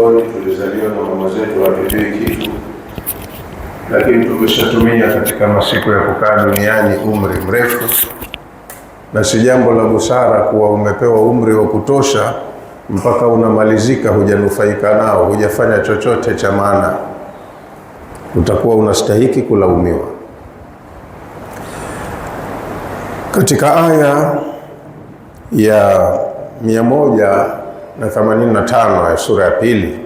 tumboni, tulizaliwa na mama zetu hatujui kitu, lakini tumeshatumia katika masiku ya kukaa duniani umri mrefu, na si jambo la busara kuwa umepewa umri wa kutosha mpaka unamalizika hujanufaika nao, hujafanya chochote cha maana. Utakuwa unastahiki kulaumiwa. Katika aya ya 185 ya sura ya pili,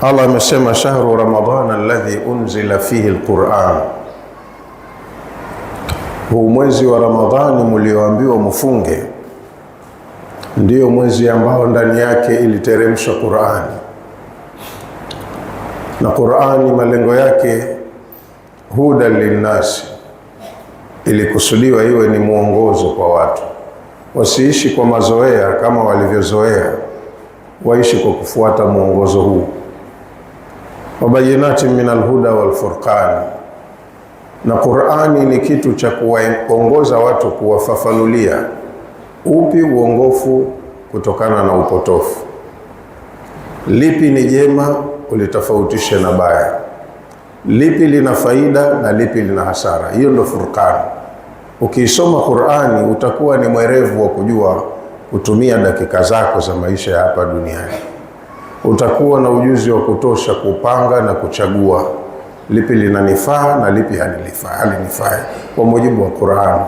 Allah amesema shahru ramadhana alladhi unzila fihi alquran, huu mwezi wa Ramadhani mlioambiwa mfunge ndio mwezi ambao ndani yake iliteremshwa Qur'ani. Na Qur'ani malengo yake huda linnasi, ilikusudiwa iwe ni mwongozo kwa watu, wasiishi kwa mazoea kama walivyozoea, waishi kwa kufuata mwongozo huu. Wabayinatin min alhuda walfurqan, na Qur'ani ni kitu cha kuwaongoza watu, kuwafafanulia upi uongofu kutokana na upotofu, lipi ni jema ulitofautishe na baya, lipi lina faida na lipi lina hasara. Hiyo ndio Furqan. Ukiisoma Qur'ani utakuwa ni mwerevu wa kujua kutumia dakika zako za maisha ya hapa duniani. Utakuwa na ujuzi wa kutosha kupanga na kuchagua lipi linanifaa na lipi halinifai kwa mujibu wa Qur'ani.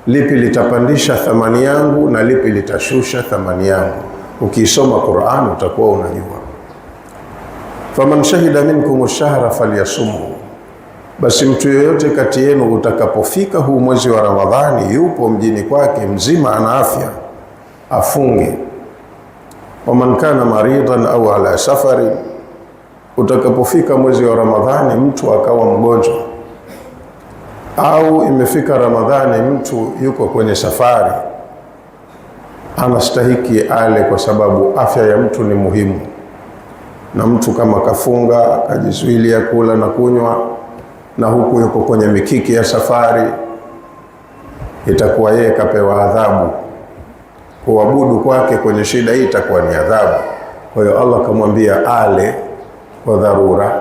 Lipi litapandisha thamani yangu na lipi litashusha thamani yangu. Ukiisoma Qur'ani utakuwa unajua. Faman shahida minkum ash-shahra falyasumhu, basi mtu yoyote kati yenu utakapofika huu mwezi wa Ramadhani, yupo mjini kwake mzima, ana afya, afunge. Waman kana maridan au ala safari, utakapofika mwezi wa Ramadhani mtu akawa mgonjwa au imefika Ramadhani mtu yuko kwenye safari, anastahiki ale, kwa sababu afya ya mtu ni muhimu. Na mtu kama kafunga, kajizuilia kula na kunywa, na huku yuko kwenye mikiki ya safari, itakuwa yeye kapewa adhabu. Kuabudu kwake kwenye shida hii itakuwa ni adhabu. Kwa hiyo Allah kamwambia ale kwa dharura,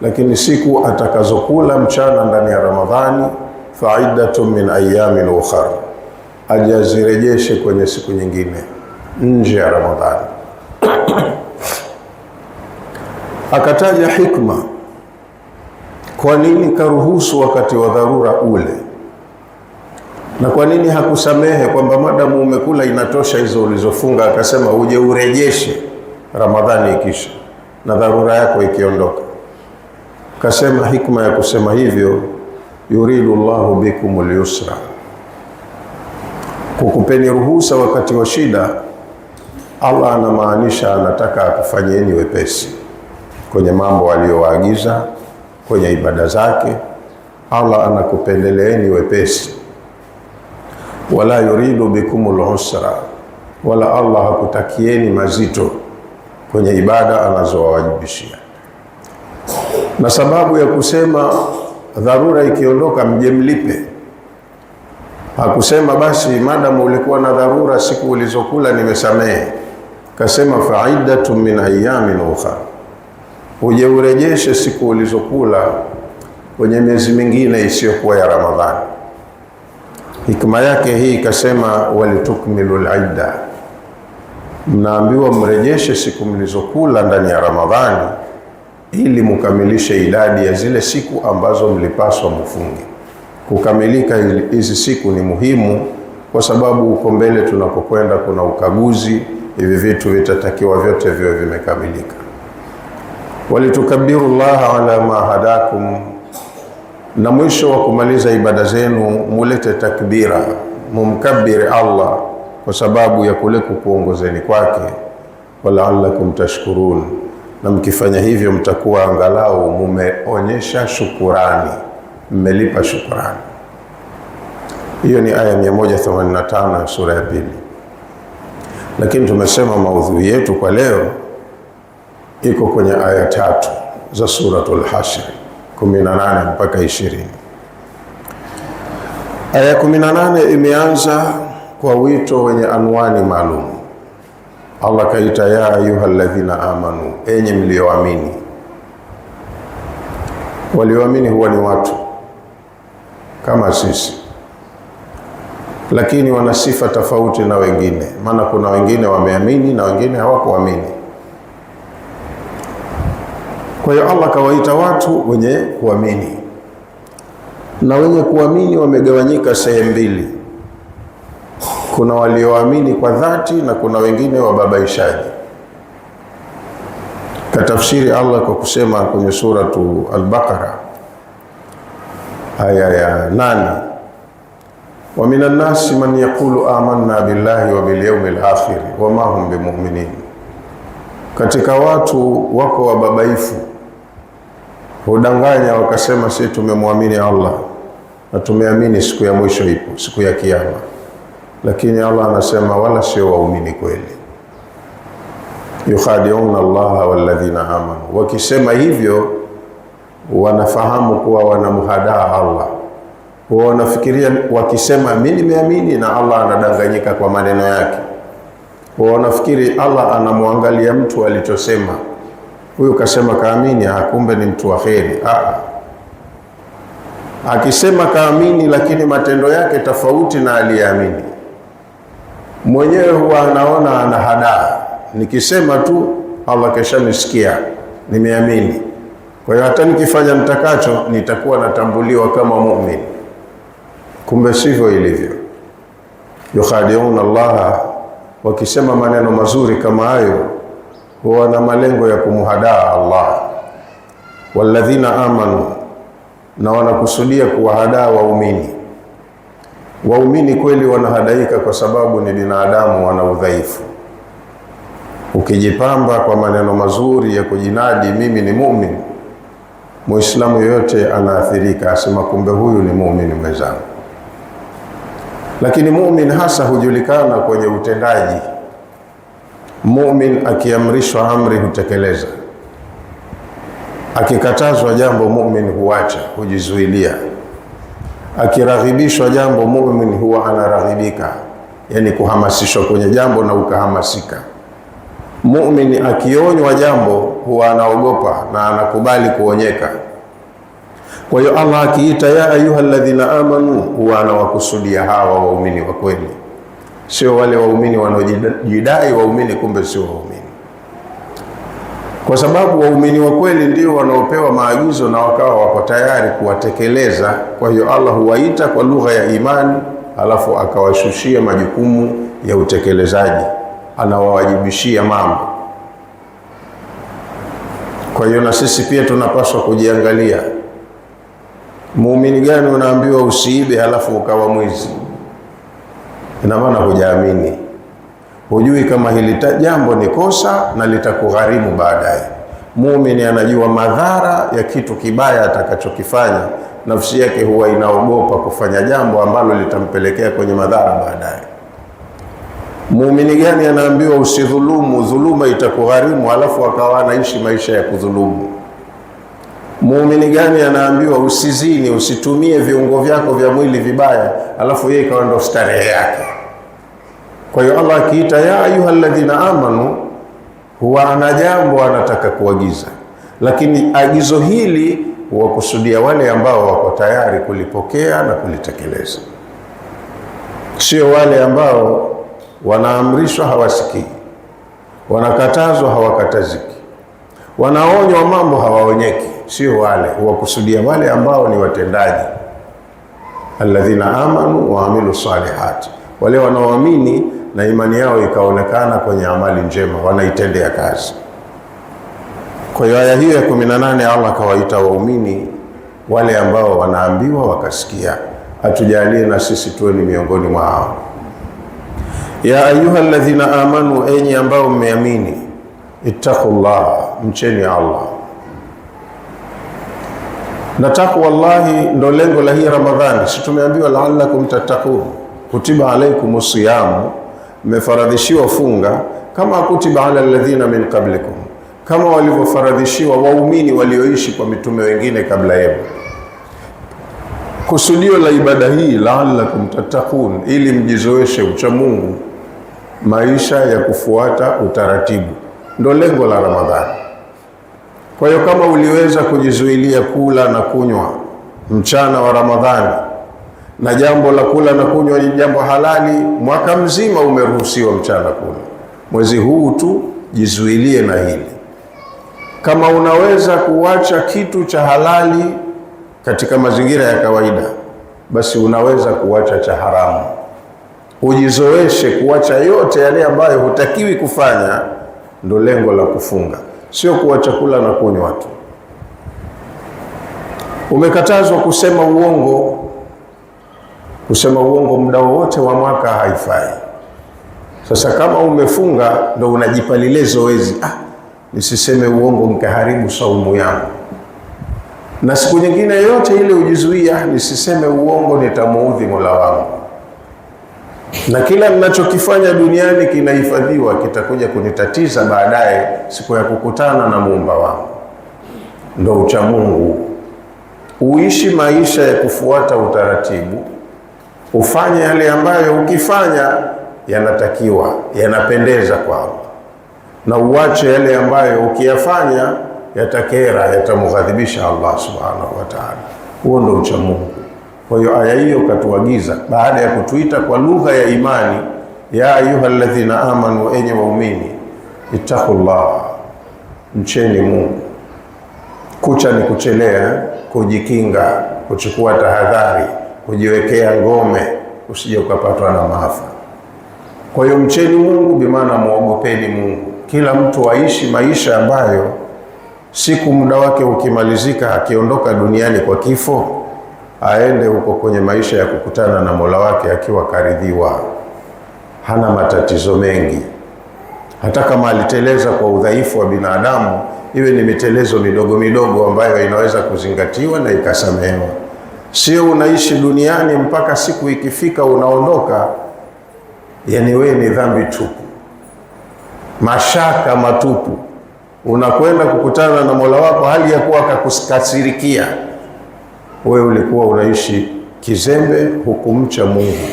lakini siku atakazokula mchana ndani ya Ramadhani, fa'iddatun min ayamin ukhra, ajazirejeshe kwenye siku nyingine nje ya Ramadhani. Akataja hikma, kwa nini karuhusu wakati wa dharura ule, na kwa nini hakusamehe kwamba madamu umekula inatosha hizo ulizofunga, akasema uje urejeshe Ramadhani ikisha na dharura yako ikiondoka. Kasema hikma ya kusema hivyo, yuridu Allahu bikumul yusra, kukupeni ruhusa wakati wa shida. Allah anamaanisha anataka akufanyeni wepesi kwenye mambo aliyowaagiza, kwenye ibada zake. Allah anakupendeleeni wepesi. Wala yuridu bikumul usra, wala Allah hakutakieni mazito kwenye ibada anazowajibishia. Na sababu ya kusema dharura ikiondoka mje mlipe, hakusema basi madamu ulikuwa na dharura siku ulizokula nimesamehe. Kasema fa'iddatun min ayamin ukhra, uje urejeshe siku ulizokula kwenye miezi mingine isiyokuwa ya Ramadhani. Hikma yake hii kasema walitukmilul idda, mnaambiwa mrejeshe siku mlizokula ndani ya Ramadhani ili mukamilishe idadi ya zile siku ambazo mlipaswa mfunge. Kukamilika hizi siku ni muhimu, kwa sababu uko mbele tunakokwenda kuna ukaguzi. Hivi vitu vitatakiwa vyote viwe vimekamilika. Walitukabbiru Allah ala ma hadakum, na mwisho wa kumaliza ibada zenu mulete takbira, mumkabiri Allah kwa sababu ya kule kukuongozeni kwake. Wala'allakum tashkurun, na mkifanya hivyo mtakuwa angalau mumeonyesha shukurani, mmelipa shukurani. Hiyo ni aya 185 ya sura ya pili. Lakini tumesema maudhui yetu kwa leo iko kwenye aya 3 za suratul Hashr, 18 mpaka 20. Aya 18 imeanza kwa wito wenye anwani maalum. Allah kaita ya ayyuhalladhina amanu, enyi mlioamini. Walioamini huwa ni watu kama sisi, lakini wana sifa tofauti na wengine, maana kuna wengine wameamini na wengine hawakuamini. Kwa hiyo Allah kawaita watu wenye kuamini, na wenye kuamini wamegawanyika sehemu mbili. Kuna walioamini kwa dhati na kuna wengine wababaishaji. Katafsiri Allah kwa kusema kwenye suratu Al-Baqara aya ya 8, wa minan nasi man yaqulu amanna billahi wa bil yawmil akhir wa ma hum bimu'minin. Katika watu wako wababaifu, hudanganya wakasema sisi tumemwamini Allah na tumeamini siku ya mwisho ipo, siku ya kiyama, lakini Allah anasema wala sio waumini kweli. Yukhadi'una Allah walladhina amanu. Wakisema hivyo wanafahamu kuwa wanamhadaa Allah. Wanafikiria wakisema mimi nimeamini na Allah anadanganyika kwa maneno yake. Wanafikiri Allah anamwangalia mtu alichosema. Huyu kasema kaamini, kumbe ni mtu wa kheri. Akisema kaamini lakini matendo yake tofauti na aliyeamini, mwenyewe huwa anaona anahadaa. Nikisema tu Allah kesha nisikia, nimeamini, kwa hiyo hata nikifanya nitakacho nitakuwa natambuliwa kama muumini. Kumbe sivyo ilivyo. Yukhadi'una Allah, wakisema maneno mazuri kama hayo huwa na malengo ya kumhadaa Allah. Walladhina amanu, na wanakusudia kuwahadaa waumini. Waumini kweli wanahadaika kwa sababu ni binadamu, wana udhaifu. Ukijipamba kwa maneno mazuri ya kujinadi mimi ni muumini, Muislamu yoyote anaathirika, asema kumbe huyu ni muumini mwenzangu. Lakini muumini hasa hujulikana kwenye utendaji. Muumini akiamrishwa amri hutekeleza, akikatazwa jambo muumini huacha, hujizuilia. Akiraghibishwa jambo muumini huwa anaraghibika, yani kuhamasishwa kwenye jambo na ukahamasika. Muumini akionywa jambo huwa anaogopa na anakubali kuonyeka. Kwa hiyo Allah akiita ya ayyuhalladhina amanu, huwa anawakusudia hawa waumini wa kweli, sio wale waumini wanaojidai waumini kumbe sio waumini. Kwa sababu waumini wa kweli ndio wanaopewa maagizo na wakawa wako tayari kuwatekeleza. Kwa hiyo Allah huwaita kwa lugha ya imani, alafu akawashushia majukumu ya utekelezaji, anawawajibishia mambo. Kwa hiyo na sisi pia tunapaswa kujiangalia. Muumini gani unaambiwa usiibe halafu ukawa mwizi? Ina maana hujaamini. Hujui kama hili jambo ni kosa na litakugharimu baadaye. Muumini anajua madhara ya kitu kibaya atakachokifanya. Nafsi yake huwa inaogopa kufanya jambo ambalo litampelekea kwenye madhara baadaye. Muumini gani anaambiwa usidhulumu, dhuluma itakugharimu, halafu akawa anaishi maisha ya kudhulumu? Muumini gani anaambiwa usizini, usitumie viungo vyako vya mwili vibaya, halafu yeye ikawa ndo starehe yake? Kwa hiyo Allah akiita ya ayyuhalladhina amanu, huwa ana jambo anataka kuagiza, lakini agizo hili huwakusudia wale ambao wako tayari kulipokea na kulitekeleza, sio wale ambao wanaamrishwa hawasikii, wanakatazwa hawakataziki, wanaonywa mambo hawaonyeki. Sio wale, huwakusudia wale ambao ni watendaji. Alladhina amanu wa amilu salihati, wale wanaoamini na imani yao ikaonekana kwenye amali njema, wanaitendea kazi. Kwa hiyo aya hiyo ya 18 Allah kawaita waumini wale ambao wanaambiwa wakasikia. Atujalie na sisi tuwe ni miongoni mwa hao. Ya ayyuhalladhina amanu, enyi ambao mmeamini, ittaqullah, mcheni Allah. Na takwa Allahi ndo lengo la hii Ramadhani. Si tumeambiwa la'allakum tattaqun, kutiba alaykumus siyam, mmefaradhishiwa funga kama kutiba ala alladhina min qablikum, kama walivyofaradhishiwa waumini walioishi kwa mitume wengine kabla yenu. Kusudio la ibada hii la'allakum tattaqun, ili mjizoeshe ucha Mungu. maisha ya kufuata utaratibu. Ndo lengo la Ramadhani. Kwa hiyo kama uliweza kujizuilia kula na kunywa mchana wa Ramadhani, na jambo la kula na kunywa ni jambo halali, mwaka mzima umeruhusiwa mchana kula, mwezi huu tu jizuilie na hili. Kama unaweza kuacha kitu cha halali katika mazingira ya kawaida, basi unaweza kuacha cha haramu. Ujizoeshe kuacha yote yale ambayo hutakiwi kufanya. Ndo lengo la kufunga, sio kuacha kula na kunywa tu. Umekatazwa kusema uongo. Kusema uongo muda wote wa mwaka haifai. Sasa kama umefunga, ndo unajipa lile zoezi, nisiseme uongo nikaharibu saumu yangu. Na siku nyingine yote ile ujizuia, nisiseme uongo nitamuudhi Mola wangu. Na kila ninachokifanya duniani kinahifadhiwa, kitakuja kunitatiza baadaye siku ya kukutana na Muumba wangu. Ndo ucha Mungu. Uishi maisha ya kufuata utaratibu, ufanye yale ambayo ukifanya yanatakiwa, yanapendeza kwa Allah, na uache yale ambayo ukiyafanya yatakera, yatamghadhibisha Allah subhanahu wa ta'ala. Huo ndo ucha Mungu. Kwa hiyo aya hiyo katuagiza, baada ya kutuita kwa lugha ya imani, ya ayyuhalladhina amanu, enye waumini, ittaqullah, mcheni Mungu. Kucha ni kuchelea, kujikinga, kuchukua tahadhari, kujiwekea ngome, usije ukapatwa na maafa. Kwa hiyo mcheni Mungu, bimaana muogopeni Mungu. Kila mtu aishi maisha ambayo siku muda wake ukimalizika, akiondoka duniani kwa kifo, aende huko kwenye maisha ya kukutana na Mola wake akiwa karidhiwa, hana matatizo mengi. Hata kama aliteleza kwa udhaifu wa binadamu, iwe ni mitelezo midogo midogo ambayo inaweza kuzingatiwa na ikasamehewa. Sio unaishi duniani mpaka siku ikifika unaondoka, yani wewe ni dhambi tupu, mashaka matupu. Unakwenda kukutana na Mola wako hali ya kuwa akakukasirikia. Wewe ulikuwa unaishi kizembe, hukumcha Mungu,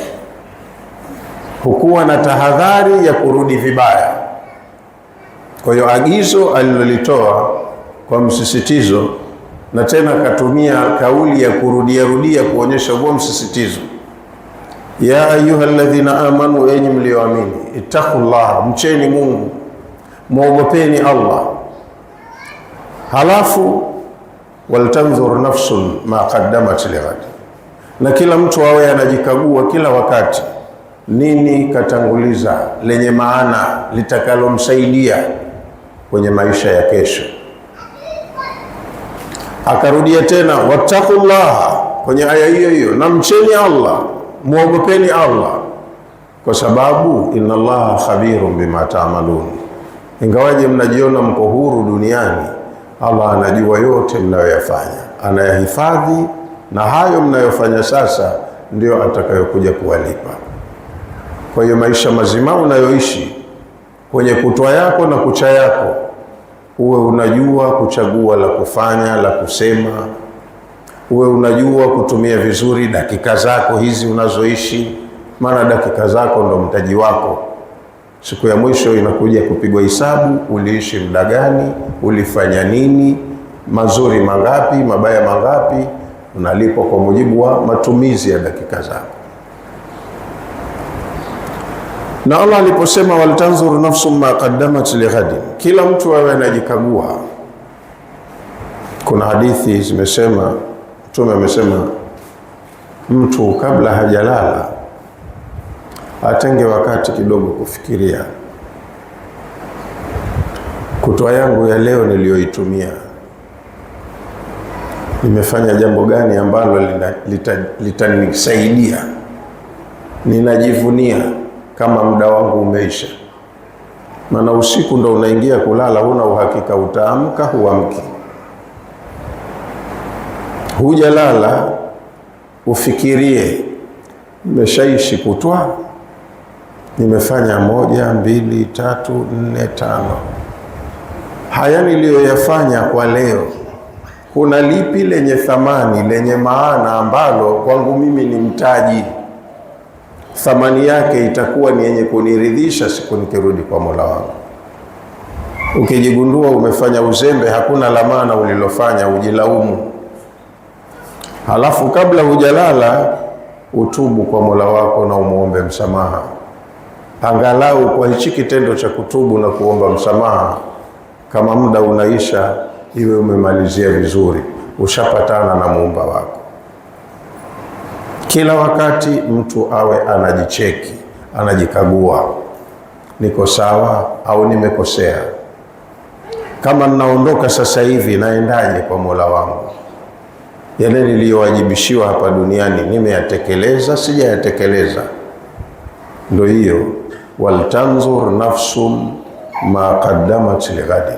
hukuwa na tahadhari ya kurudi vibaya. Kwa hiyo agizo alilolitoa kwa msisitizo, na tena katumia kauli ya kurudia kuonyesha huo msisitizo, ya ayyuhalladhina amanu, enyi mlioamini, ittaqullah, mcheni Mungu, muogopeni Allah. Halafu waltanzur nafsun ma qaddamat lighad, na kila mtu awe anajikagua kila wakati, nini katanguliza lenye maana litakalomsaidia kwenye maisha ya kesho. Akarudia tena wattaqullah kwenye aya hiyo hiyo, na mcheni Allah, muogopeni Allah, kwa sababu inna Allaha khabirun bima ta'malun. Ingawaje mnajiona mko huru duniani, Allah anajua yote mnayoyafanya, anayahifadhi, na hayo mnayofanya sasa ndio atakayokuja kuwalipa. Kwa hiyo maisha mazima unayoishi kwenye kutwa yako na kucha yako, uwe unajua kuchagua la kufanya, la kusema, uwe unajua kutumia vizuri dakika zako hizi unazoishi, maana dakika zako ndo mtaji wako. Siku ya mwisho inakuja kupigwa hisabu, uliishi muda gani, ulifanya nini, mazuri mangapi, mabaya mangapi, unalipwa kwa mujibu wa matumizi ya dakika zako. Na Allah aliposema waltanzuru nafsum ma qaddamat lighadin, kila mtu awe anajikagua. Kuna hadithi zimesema, Mtume amesema, mtu kabla hajalala atenge wakati kidogo kufikiria, kutwa yangu ya leo niliyoitumia, nimefanya jambo gani ambalo litanisaidia, ninajivunia kama muda wangu umeisha. Maana usiku ndo unaingia kulala, huna uhakika utaamka huamki. Hujalala ufikirie, nimeshaishi kutwa, nimefanya 1, 2, 3, 4, 5. Haya niliyoyafanya kwa leo, kuna lipi lenye thamani, lenye maana ambalo kwangu mimi ni mtaji? thamani yake itakuwa ni yenye kuniridhisha siku nikirudi kwa Mola wangu. Ukijigundua umefanya uzembe, hakuna la maana ulilofanya, ujilaumu. Halafu kabla hujalala utubu kwa Mola wako na umuombe msamaha. Angalau kwa hichi kitendo cha kutubu na kuomba msamaha, kama muda unaisha, iwe umemalizia vizuri, ushapatana na muumba wako. Kila wakati mtu awe anajicheki, anajikagua, niko sawa au nimekosea? Kama ninaondoka sasa hivi, naendaje kwa Mola wangu? Yale niliyowajibishiwa hapa duniani nimeyatekeleza, sijayatekeleza? Ndio hiyo, waltanzur nafsum ma qaddamat lighadin.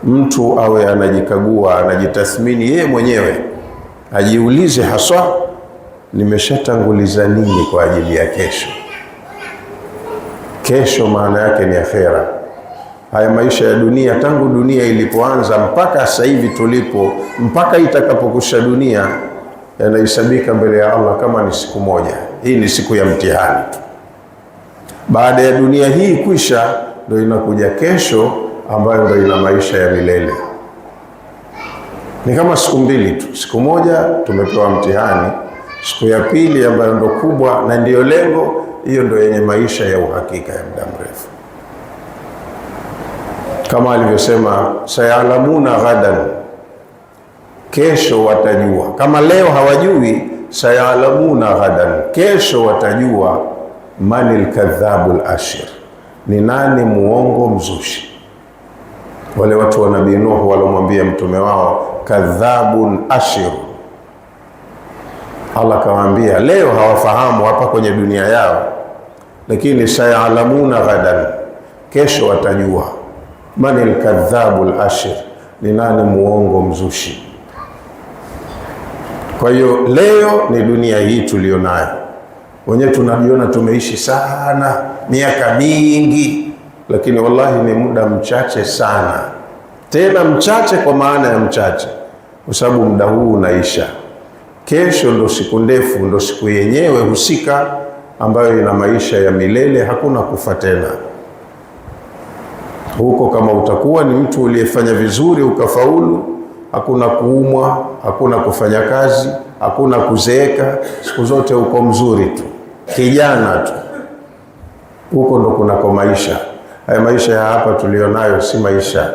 Mtu awe anajikagua, anajitathmini yeye mwenyewe, ajiulize haswa, nimeshatanguliza nini kwa ajili ya kesho? Kesho maana yake ni akhera. Haya maisha ya dunia, tangu dunia ilipoanza mpaka sasa hivi tulipo, mpaka itakapokusha dunia, yanahesabika mbele ya Allah kama ni siku moja. Hii ni siku ya mtihani tu. Baada ya dunia hii kwisha, ndio inakuja kesho ambayo ndio ina maisha ya milele. Ni kama siku mbili tu. Siku moja tumepewa mtihani, siku ya pili ambayo ndio kubwa na ndiyo lengo, hiyo ndio yenye maisha ya uhakika ya muda mrefu. Kama alivyosema, sayalamuna ghadan, kesho watajua. Kama leo hawajui, sayalamuna ghadan, kesho watajua. Manil kadhabul ashir, ni nani muongo mzushi? Wale watu wa Nabii Nuh walomwambia mtume wao kadhabun ashir, Allah kawaambia leo hawafahamu hapa kwenye dunia yao, lakini sayalamuna ghadan, kesho watajua. Manil kadhabul ashir, ni nani muongo mzushi? Kwa hiyo leo ni dunia hii tulionayo. Wenyewe tunajiona tumeishi sana, miaka mingi, lakini wallahi ni muda mchache sana. Tena mchache kwa maana ya mchache, kwa sababu muda huu unaisha. Kesho ndo siku ndefu, ndo siku yenyewe husika ambayo ina maisha ya milele, hakuna kufa tena. Huko kama utakuwa ni mtu uliyefanya vizuri ukafaulu, hakuna kuumwa, hakuna kufanya kazi, hakuna kuzeeka, siku zote uko mzuri tu, kijana tu. Huko ndo kunako maisha. Haya maisha ya hapa tulionayo si maisha.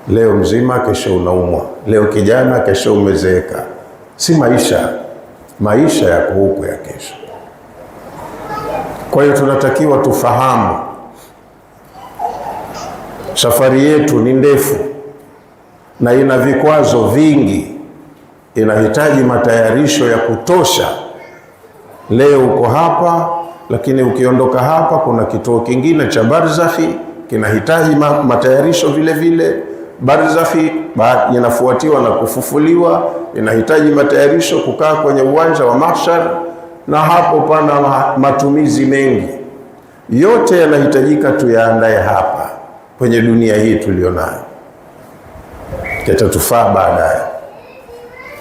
Leo mzima, kesho unaumwa. Leo kijana, kesho umezeeka. Si maisha. Maisha yako huko ya kesho. Kwa hiyo tunatakiwa tufahamu safari yetu ni ndefu na ina vikwazo vingi, inahitaji matayarisho ya kutosha. Leo uko hapa, lakini ukiondoka hapa kuna kituo kingine cha barzakhi, kinahitaji matayarisho vile vile. Barzakhi inafuatiwa na kufufuliwa, inahitaji matayarisho, kukaa kwenye uwanja wa mahshar, na hapo pana matumizi mengi. Yote yanahitajika tuyaandae hapa kwenye dunia hii tulionayo, yatatufaa baadaye.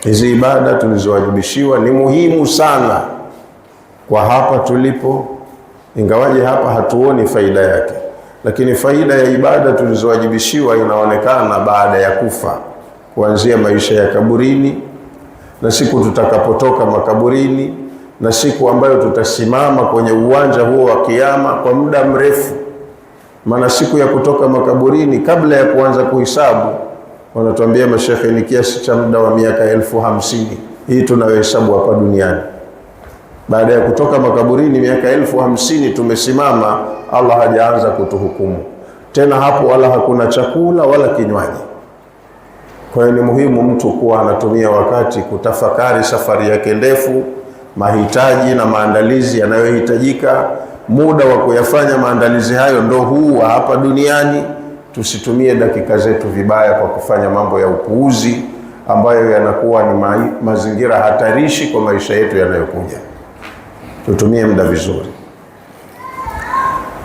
Hizi ibada tulizowajibishiwa ni muhimu sana kwa hapa tulipo, ingawaje hapa hatuoni faida yake, lakini faida ya ibada tulizowajibishiwa inaonekana baada ya kufa, kuanzia maisha ya kaburini na siku tutakapotoka makaburini na siku ambayo tutasimama kwenye uwanja huo wa Kiyama kwa muda mrefu. Maana siku ya kutoka makaburini, kabla ya kuanza kuhesabu, wanatuambia mashekhe ni kiasi cha muda wa miaka 50,000 hii tunayohesabu hapa duniani. Baada ya kutoka makaburini miaka 50,000 tumesimama, Allah hajaanza kutuhukumu tena hapo, wala hakuna chakula wala kinywaji. Kwa hiyo ni muhimu mtu kuwa anatumia wakati kutafakari safari yake ndefu, mahitaji na maandalizi yanayohitajika. Muda wa kuyafanya maandalizi hayo ndo huu wa hapa duniani. Tusitumie dakika zetu vibaya kwa kufanya mambo ya upuuzi ambayo yanakuwa ni mazingira hatarishi kwa maisha yetu yanayokuja. Tutumie muda vizuri.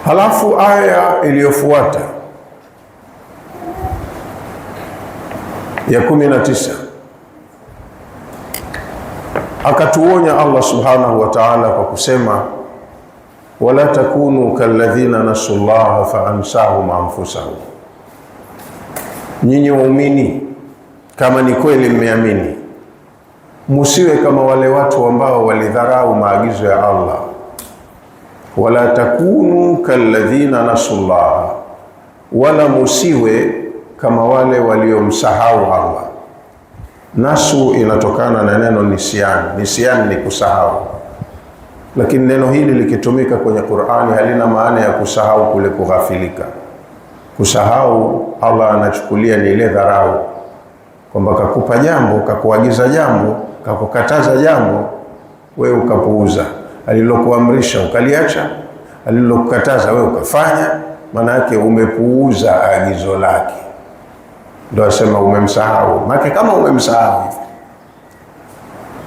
Halafu aya iliyofuata ya 19 akatuonya Allah subhanahu wa ta'ala kwa kusema wala takunu kalladhina nasullaha faansahum anfusahum. Nyinyi waumini, kama ni kweli mmeamini, musiwe kama wale watu ambao walidharau maagizo ya Allah. Wala takunu kalladhina nasullaha, wala musiwe kama wale waliomsahau Allah. Nasu inatokana na neno nisyan. Nisyan ni kusahau, lakini neno hili likitumika kwenye Qur'ani halina maana ya kusahau kule kughafilika. Kusahau Allah anachukulia ni ile dharau, kwamba kakupa jambo, kakuagiza jambo, kakukataza jambo, wewe ukapuuza. Alilokuamrisha ukaliacha, alilokukataza wewe ukafanya, maana yake umepuuza agizo lake. Ndio asema umemsahau. Maana kama umemsahau hivi.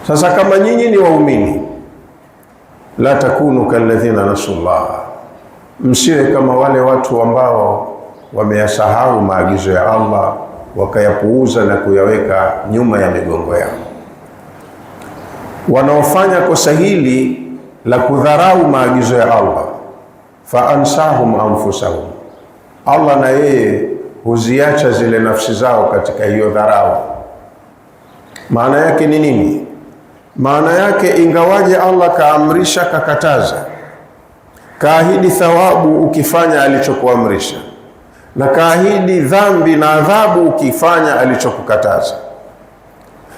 Sasa kama nyinyi ni waumini, la takunu kalladhina nasullaha, msiwe kama wale watu ambao wameyasahau maagizo ya Allah, wakayapuuza na kuyaweka nyuma ya migongo yao. Wanaofanya kosa hili la kudharau maagizo ya Allah, fa ansahum anfusahum, Allah na yeye huziacha zile nafsi zao katika hiyo dharau. Maana yake ni nini? Maana yake, ingawaje Allah kaamrisha, kakataza, kaahidi thawabu ukifanya alichokuamrisha, na kaahidi dhambi na adhabu ukifanya alichokukataza,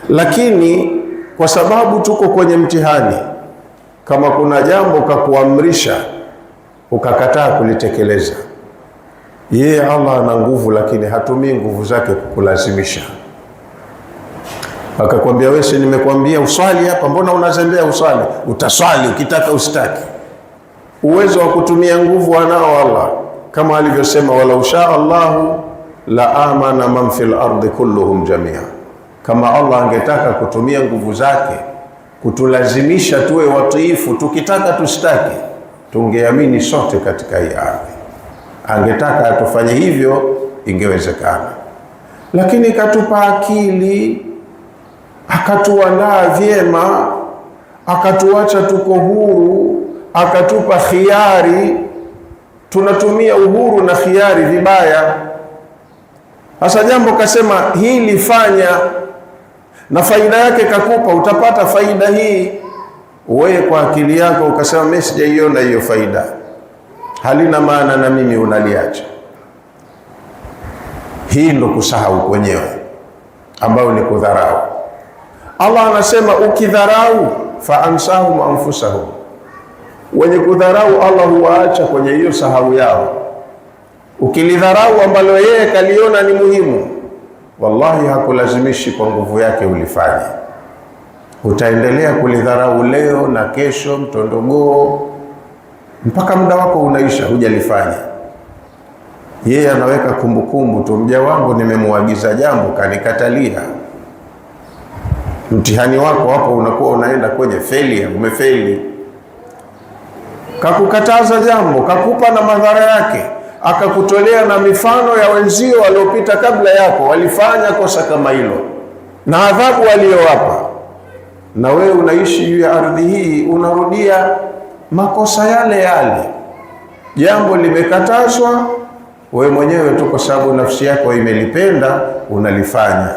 lakini kwa sababu tuko kwenye mtihani, kama kuna jambo kakuamrisha ukakataa kulitekeleza, yeye Allah ana nguvu, lakini hatumii nguvu zake kukulazimisha. Akakwambia wewe, si nimekwambia uswali hapa, mbona unazembea uswali? Utaswali ukitaka usitaki. Uwezo wa kutumia nguvu anao Allah, kama alivyosema, wala usha Allahu la amana man fil ardi kulluhum jamia. Kama Allah angetaka kutumia nguvu zake kutulazimisha tuwe watiifu, tukitaka tusitaki, tungeamini sote katika hii ardhi. Angetaka atufanye hivyo, ingewezekana. Lakini katupa akili, akatuandaa vyema, akatuacha tuko huru, akatupa khiari. Tunatumia uhuru na khiari vibaya. Sasa jambo kasema hili fanya, na faida yake kakupa, utapata faida hii. Wewe kwa akili yako ukasema mimi sijaiona hiyo faida, halina maana na mimi unaliacha. Hii ndo kusahau kwenyewe, ambao ni kudharau. Allah anasema ukidharau, fa ansahum anfusahum, wenye kudharau Allah huwaacha kwenye hiyo sahau yao. Ukilidharau ambalo yeye kaliona ni muhimu, wallahi hakulazimishi kwa nguvu yake ulifanye. Utaendelea kulidharau leo na kesho mtondogoo mpaka muda wako unaisha, hujalifanya. Yeye anaweka kumbukumbu tu, mja wangu nimemuagiza jambo kanikatalia. Mtihani wako hapo unakuwa unaenda kwenye failure, umefeli. Kakukataza jambo, kakupa na madhara yake, akakutolea na mifano ya wenzio waliopita kabla yako, walifanya kosa kama hilo na adhabu waliowapa, na wewe unaishi juu ya ardhi hii unarudia makosa yale yale. Jambo limekatazwa, wewe mwenyewe tu kwa sababu nafsi yako imelipenda unalifanya.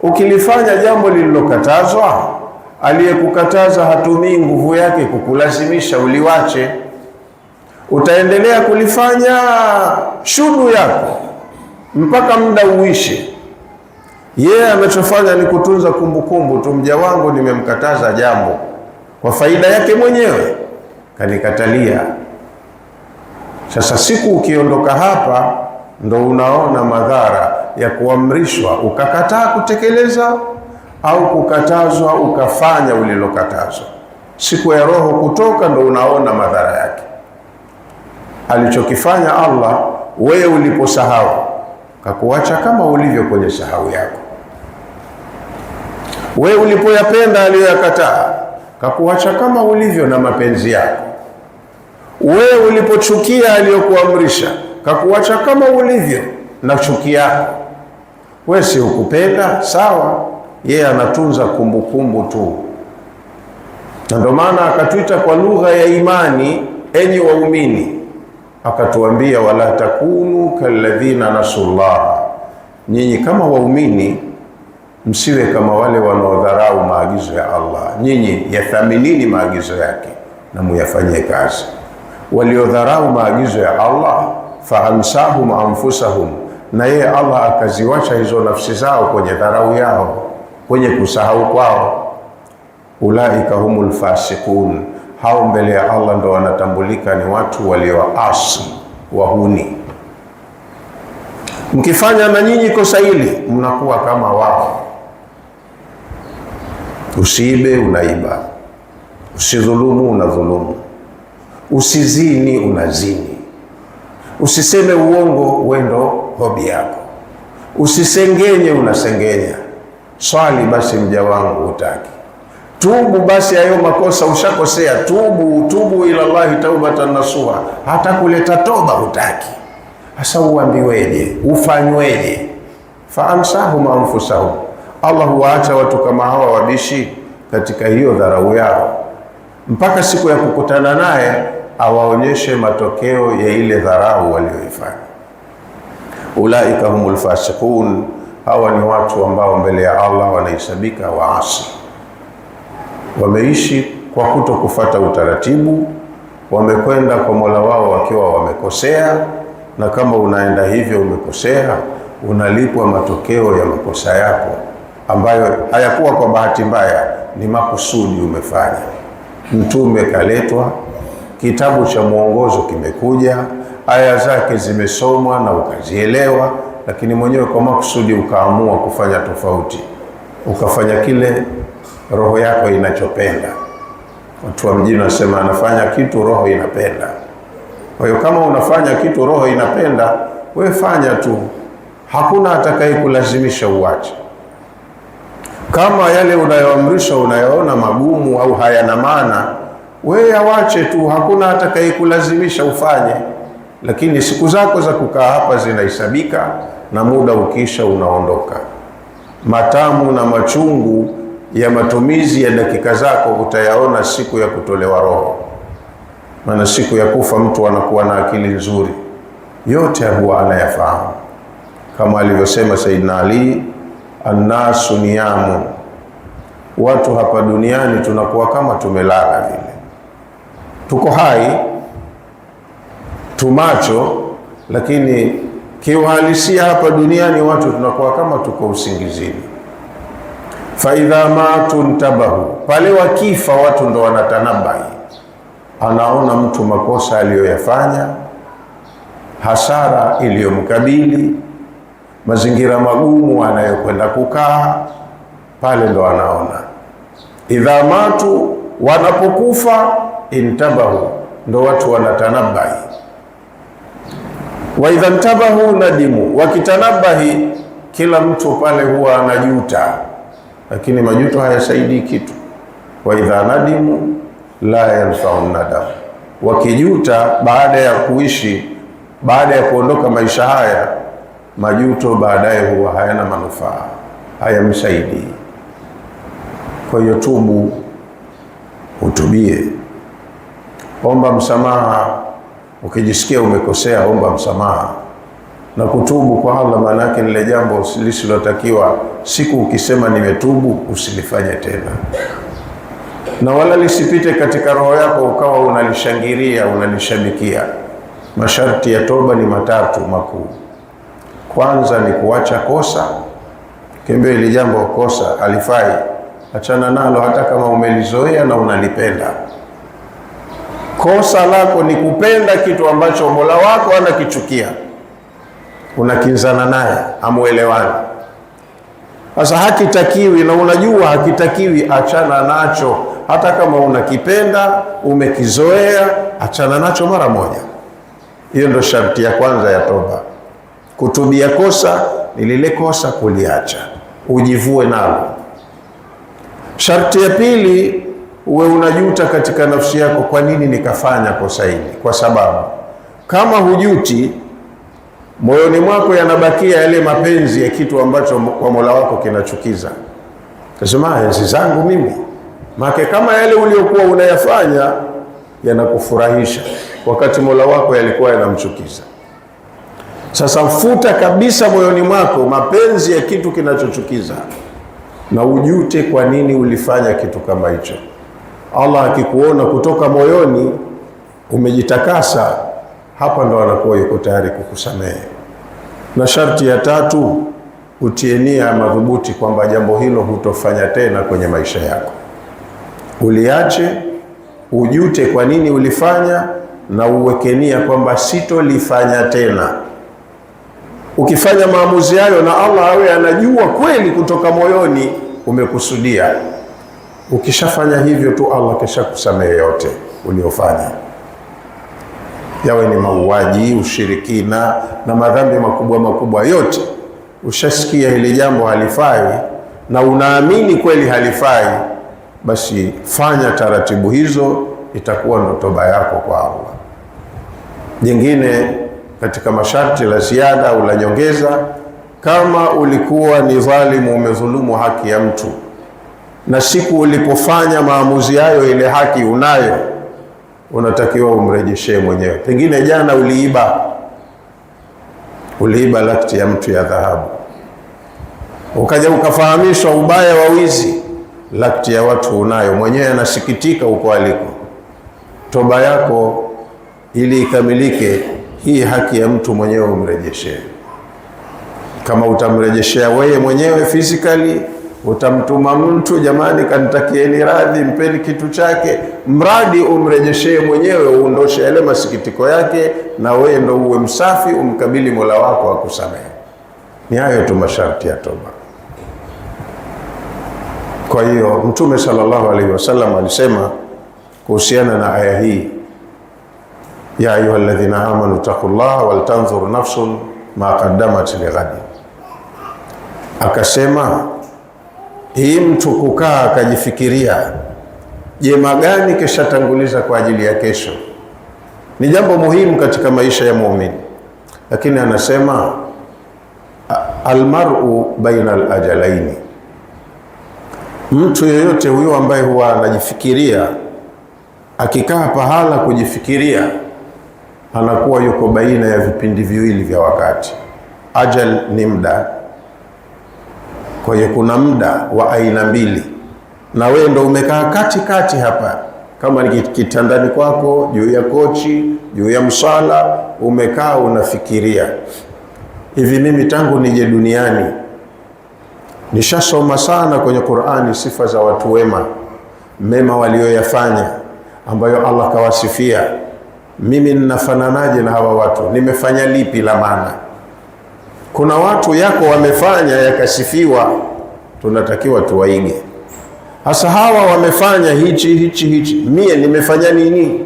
Ukilifanya jambo lililokatazwa, aliyekukataza hatumii nguvu yake kukulazimisha uliwache. Utaendelea kulifanya shughuli yako mpaka muda uishe. Yeye anachofanya ni kutunza kumbukumbu tu, mja wangu nimemkataza jambo kwa faida yake mwenyewe, kanikatalia. Sasa siku ukiondoka hapa, ndo unaona madhara ya kuamrishwa ukakataa kutekeleza, au kukatazwa ukafanya ulilokatazwa. Siku ya roho kutoka, ndo unaona madhara yake. Alichokifanya Allah, wewe uliposahau kakuacha kama ulivyo kwenye sahau yako. Wewe ulipoyapenda aliyoyakataa, kakuacha kama ulivyo na mapenzi yako. Wewe ulipochukia aliyokuamrisha, kakuacha kama ulivyo na chuki yako. Wewe si ukupenda, sawa, yeye anatunza kumbukumbu tu. Na ndio maana akatuita kwa lugha ya imani, enyi waumini, akatuambia wala takunu kalladhina nasullaha, nyinyi kama waumini msiwe kama wale wanaodharau maagizo ya Allah. Nyinyi yathaminini maagizo yake na muyafanyie kazi. Waliodharau maagizo ya Allah faansahum anfusahum, na yeye Allah akaziwacha hizo nafsi zao kwenye dharau yao, kwenye kusahau kwao. Ulaika humul fasiqun, hao mbele ya Allah ndo wanatambulika ni watu walioasi, wahuni. Mkifanya na nyinyi kosa hili mnakuwa kama wao. Usiibe, unaiba. Usidhulumu, unadhulumu. Usizini, unazini. Usiseme uongo, wendo hobi yako. Usisengenye, unasengenya. Swali basi mja wangu, hutaki. Tubu basi hayo makosa ushakosea, tubu ila Allahi taubatan nasuha. Hata kuleta toba hutaki. Hasa uambiweje? Ufanyweje? Faamsahum anfusahum, Allah huwaacha watu kama hawa wabishi katika hiyo dharau yao, mpaka siku ya kukutana naye awaonyeshe matokeo ya ile dharau walioifanya. Ulaika humul fasiqun, hawa ni watu ambao mbele ya Allah wanahesabika waasi. Wameishi kwa kuto kufuata utaratibu, wamekwenda kwa Mola wao wakiwa wamekosea, na kama unaenda hivyo umekosea, unalipwa matokeo ya makosa yako ambayo hayakuwa kwa bahati mbaya, ni makusudi umefanya. Mtume kaletwa, kitabu cha mwongozo kimekuja, aya zake zimesomwa na ukazielewa, lakini mwenyewe kwa makusudi ukaamua kufanya tofauti, ukafanya kile roho yako inachopenda. Watu wa mjini wanasema anafanya kitu roho inapenda. Kwa hiyo kama unafanya kitu roho inapenda, wewe fanya tu, hakuna atakaye kulazimisha uache. Kama yale unayoamrisha unayoona magumu au hayana maana, wewe yawache tu, hakuna atakaye kulazimisha ufanye. Lakini siku zako za kukaa hapa zinahesabika, na muda ukisha unaondoka. Matamu na machungu ya matumizi ya dakika zako utayaona siku ya kutolewa roho. Maana siku ya kufa mtu anakuwa na akili nzuri, yote huwa anayafahamu. Kama alivyosema Sayyidina Ali, annasu niyamu, watu hapa duniani tunakuwa kama tumelala vile. Tuko hai, tumacho, lakini kiuhalisia hapa duniani watu tunakuwa kama tuko usingizini. Faidha matu ntabahu, pale wakifa watu ndo wanatanabahi. Anaona mtu makosa aliyoyafanya, hasara iliyomkabili, mazingira magumu anayokwenda kukaa, pale ndo anaona. Idha matu, wanapokufa, intabahu, ndo watu wanatanabahi. Wa idha ntabahu nadimu, wakitanabahi kila mtu pale huwa anajuta, lakini majuto hayasaidii kitu. Wa idha nadimu la yanfa'u nadam, wakijuta baada ya kuishi, baada ya kuondoka maisha haya, majuto baadaye huwa hayana manufaa, hayamsaidii. Kwa hiyo tubu, utubie, omba msamaha. Ukijisikia umekosea, omba msamaha. Na kutubu kwa Allah maana yake ni jambo lisilotakiwa. Siku ukisema nimetubu, usilifanye tena, na wala lisipite katika roho yako ukawa unalishangilia, unalishabikia. Masharti ya toba ni matatu makuu. Kwanza ni kuacha kosa. Kiambia ile jambo kosa halifai, achana nalo, hata kama umelizoea na unalipenda. Kosa lako ni kupenda kitu ambacho Mola wako anakichukia, unakinzana naye, hamuelewani. Sasa hakitakiwi, na unajua hakitakiwi, achana nacho. Hata kama unakipenda, umekizoea, achana nacho mara moja. Hiyo ndio sharti ya kwanza ya toba. Kutubia kosa ni lile kosa kuliacha, ujivue nalo. Sharti ya pili, uwe unajuta katika nafsi yako, kwa nini nikafanya kosa hili? Kwa sababu kama hujuti, moyoni mwako yanabakia yale mapenzi ya kitu ambacho kwa Mola wako kinachukiza. Tasema enzi zangu mimi. Maana kama yale uliokuwa unayafanya yanakufurahisha, wakati Mola wako yalikuwa yanamchukiza. Sasa futa kabisa moyoni mwako mapenzi ya kitu kinachochukiza, na ujute kwa nini ulifanya kitu kama hicho. Allah akikuona kutoka moyoni umejitakasa, hapa ndo anakuwa yuko tayari kukusamehe. Na sharti ya tatu, utie nia madhubuti kwamba jambo hilo hutofanya tena kwenye maisha yako. Uliache, ujute kwa nini ulifanya, na uweke nia kwamba sitolifanya tena. Ukifanya maamuzi hayo na Allah awe anajua kweli kutoka moyoni umekusudia, ukishafanya hivyo tu Allah kisha kusamehe yote uliofanya, yawe ni mauaji, ushirikina na madhambi makubwa makubwa yote. Ushasikia hili jambo halifai na unaamini kweli halifai, basi fanya taratibu hizo, itakuwa ndo toba yako kwa Allah. Jingine katika masharti la ziada au la nyongeza, kama ulikuwa ni dhalimu, umedhulumu haki ya mtu, na siku ulipofanya maamuzi hayo ile haki unayo, unatakiwa umrejeshee mwenyewe. Pengine jana uliiba lakti ya mtu ya dhahabu, ukaja ukafahamishwa ubaya wa wizi, lakti ya watu unayo, mwenyewe anasikitika huko aliko. Toba yako ili ikamilike, hii haki ya mtu mwenyewe umrejeshee. Kama utamrejeshea wewe mwenyewe physically, utamtuma mtu, jamani kanitakieni radhi, mpeni kitu chake, mradi umrejeshee mwenyewe, uondoshe yale masikitiko yake, na wewe ndo uwe msafi, umkabili Mola wako akusamehe. Ni hayo tu masharti ya toba. Kwa hiyo Mtume sallallahu alaihi wasallam alisema kuhusiana na aya hii, ya ayyuhalladhina amanu taqullaha wal tanzur nafsun ma qaddamat lighad. Akasema hii mtu kukaa akajifikiria jema gani kesha tanguliza kwa ajili ya kesho, ni jambo muhimu katika maisha ya muumini. Lakini anasema almar'u baina alajalaini, mtu yeyote huyo ambaye huwa anajifikiria, akikaa pahala kujifikiria, anakuwa yuko baina ya vipindi viwili vya wakati. Ajal ni muda, kwa hiyo kuna muda wa aina mbili, na wewe ndo umekaa katikati hapa, kama ni kitandani kwako, juu ya kochi, juu ya msala, umekaa unafikiria, hivi mimi tangu nije duniani nishasoma sana kwenye Qur'ani sifa za watu wema, mema walioyafanya ambayo Allah kawasifia. Mimi ninafananaje na hawa watu? Nimefanya lipi la maana? Kuna watu yako wamefanya yakasifiwa, tunatakiwa tuwaige. Hasa hawa wamefanya hichi, mie nimefanya nini?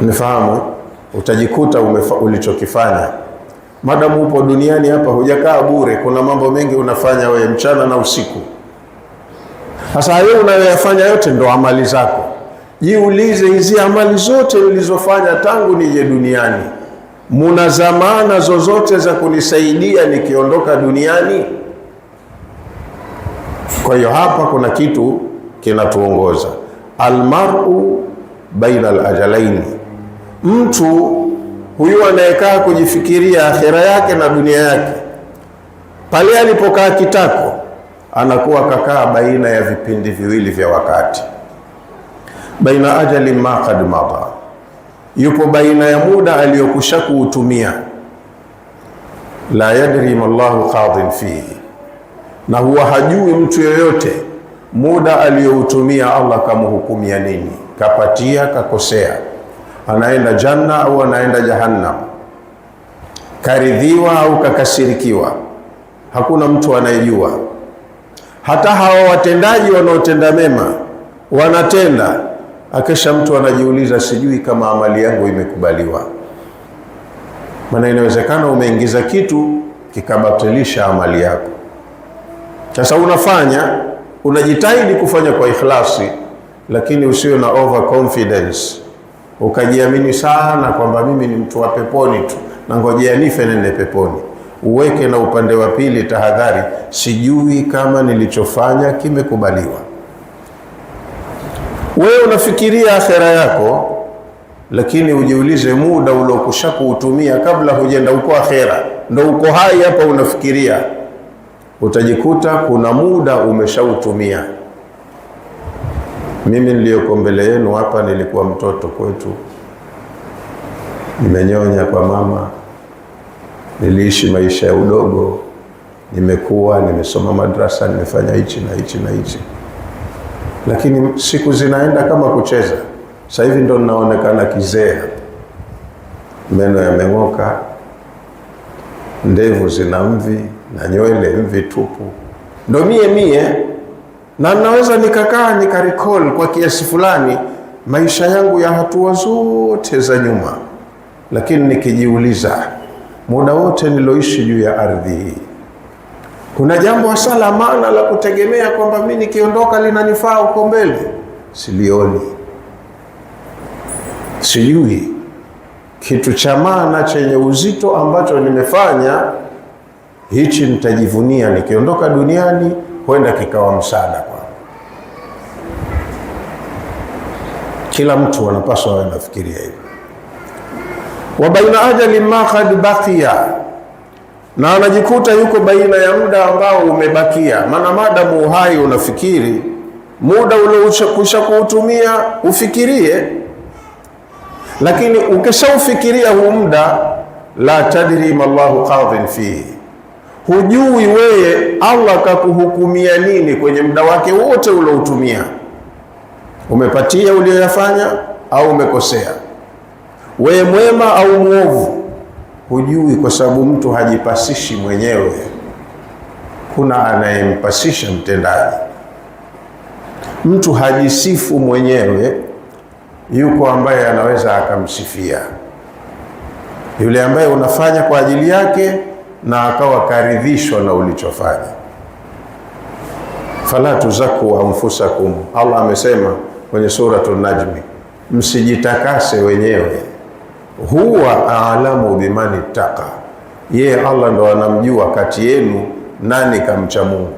Nifahamu, utajikuta ulichokifanya. Madamu upo duniani hapa, hujakaa bure, kuna mambo mengi unafanya wewe mchana na usiku. Sasa hayo unayoyafanya yote ndo amali zako. Jiulize, hizi amali zote nilizofanya tangu nije duniani, muna zamana zozote za kunisaidia nikiondoka duniani? Kwa hiyo hapa kuna kitu kinatuongoza, almar'u baina alajalaini. Mtu huyu anayekaa kujifikiria akhira yake na dunia yake, pale alipokaa kitako, anakuwa kakaa baina ya vipindi viwili vya wakati, baina ajali ma qad mada, yupo baina ya muda aliyokusha kuutumia, la yadri ma Allahu qadin fihi, na huwa hajui mtu yoyote muda aliyoutumia Allah kamhukumia nini, kapatia kakosea, anaenda janna au anaenda jahannam, karidhiwa au kakasirikiwa, hakuna mtu anayejua. Hata hawa watendaji wanaotenda mema wanatenda, akesha mtu anajiuliza, sijui kama amali yangu imekubaliwa. Maana inawezekana umeingiza kitu kikabatilisha amali yako. Sasa unafanya, unajitahidi kufanya kwa ikhlasi, lakini usiwe na overconfidence, ukajiamini sana kwamba mimi ni mtu wa peponi tu na ngojea nife nende peponi. Uweke na upande wa pili tahadhari, sijui kama nilichofanya kimekubaliwa. Wewe unafikiria akhera yako, lakini ujiulize muda uliokusha kuutumia kabla hujenda uko akhera, ndo uko hai hapa unafikiria, utajikuta kuna muda umeshautumia. Mimi niliyoko mbele yenu hapa nilikuwa mtoto kwetu, nimenyonya kwa mama, niliishi maisha ya udogo, nimekuwa, nimesoma madrasa, nimefanya hichi na hichi na hichi, lakini siku zinaenda kama kucheza. Sasa hivi ndo ninaonekana kizee, meno yameng'oka, ndevu zina mvi na nywele mvi tupu, ndo mie na naweza nikakaa nikarecall kwa kiasi fulani maisha yangu ya hatua zote za nyuma, lakini nikijiuliza muda wote niloishi juu ya ardhi hii, kuna jambo hasa la maana la kutegemea kwamba mimi nikiondoka linanifaa huko mbele? Silioni. Sijui kitu cha maana chenye uzito ambacho nimefanya hichi nitajivunia nikiondoka duniani, huenda kikawa msaada kwa. Kila mtu anapaswa awe anafikiria hivyo. Wa baina ajali ma qad baqiya, na anajikuta yuko baina ya muda ambao umebakia. Maana madamu uhai unafikiri, muda ule kuutumia ufikirie, lakini ukishaufikiria huu muda, la tadri ma Allahu qadhin fihi, hujui wewe Allah kakuhukumia nini kwenye muda wake wote uloutumia. Umepatia ulioyafanya au umekosea, wewe mwema au muovu, hujui, kwa sababu mtu hajipasishi mwenyewe, kuna anayempasisha mtendaji. Mtu hajisifu mwenyewe, yuko ambaye anaweza akamsifia. Yule ambaye unafanya kwa ajili yake na akawa karidhishwa na ulichofanya. Fala tuzaku anfusakum, Allah amesema kwenye suratul Najmi, msijitakase wenyewe, huwa a'lamu bimani ittaqa, yeye Allah ndo anamjua kati yenu nani kamcha Mungu,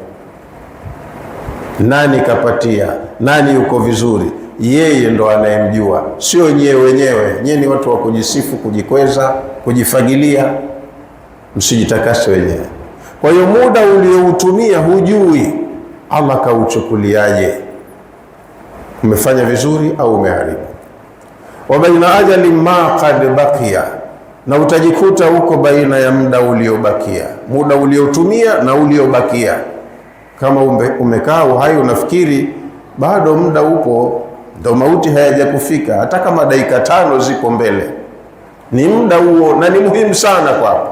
nani kapatia, nani yuko vizuri, yeye ndo anayemjua, sio nyewe wenyewe. Nyewe ni watu wa kujisifu, kujikweza, kujifagilia. Msijitakase wenyewe. Kwa hiyo muda ulioutumia hujui Allah kauchukuliaje, umefanya vizuri au umeharibu. Wa baina ajali ma qad baqiya, na utajikuta huko baina ya muda uliobakia, muda uliotumia na uliobakia. Kama umekaa uhai unafikiri bado muda upo, ndo mauti hayajakufika, hata kama dakika 5 ziko mbele, ni muda huo na ni muhimu sana kwako.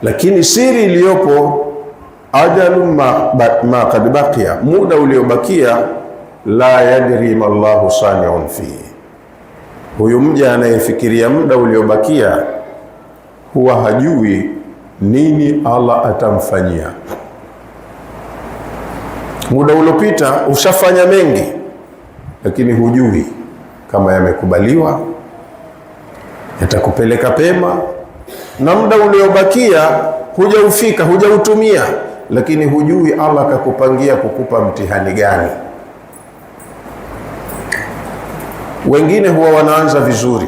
Lakini siri iliyopo, ajalu ma qad baqiya, muda uliobakia, la yadri ma Allahu sani'un fihi. Huyu mja anayefikiria muda uliobakia huwa hajui nini Allah atamfanyia. Muda uliopita ushafanya mengi, lakini hujui kama yamekubaliwa, yatakupeleka pema. Na muda uliobakia hujaufika, hujautumia, lakini hujui Allah kakupangia kukupa mtihani gani. Wengine huwa wanaanza vizuri,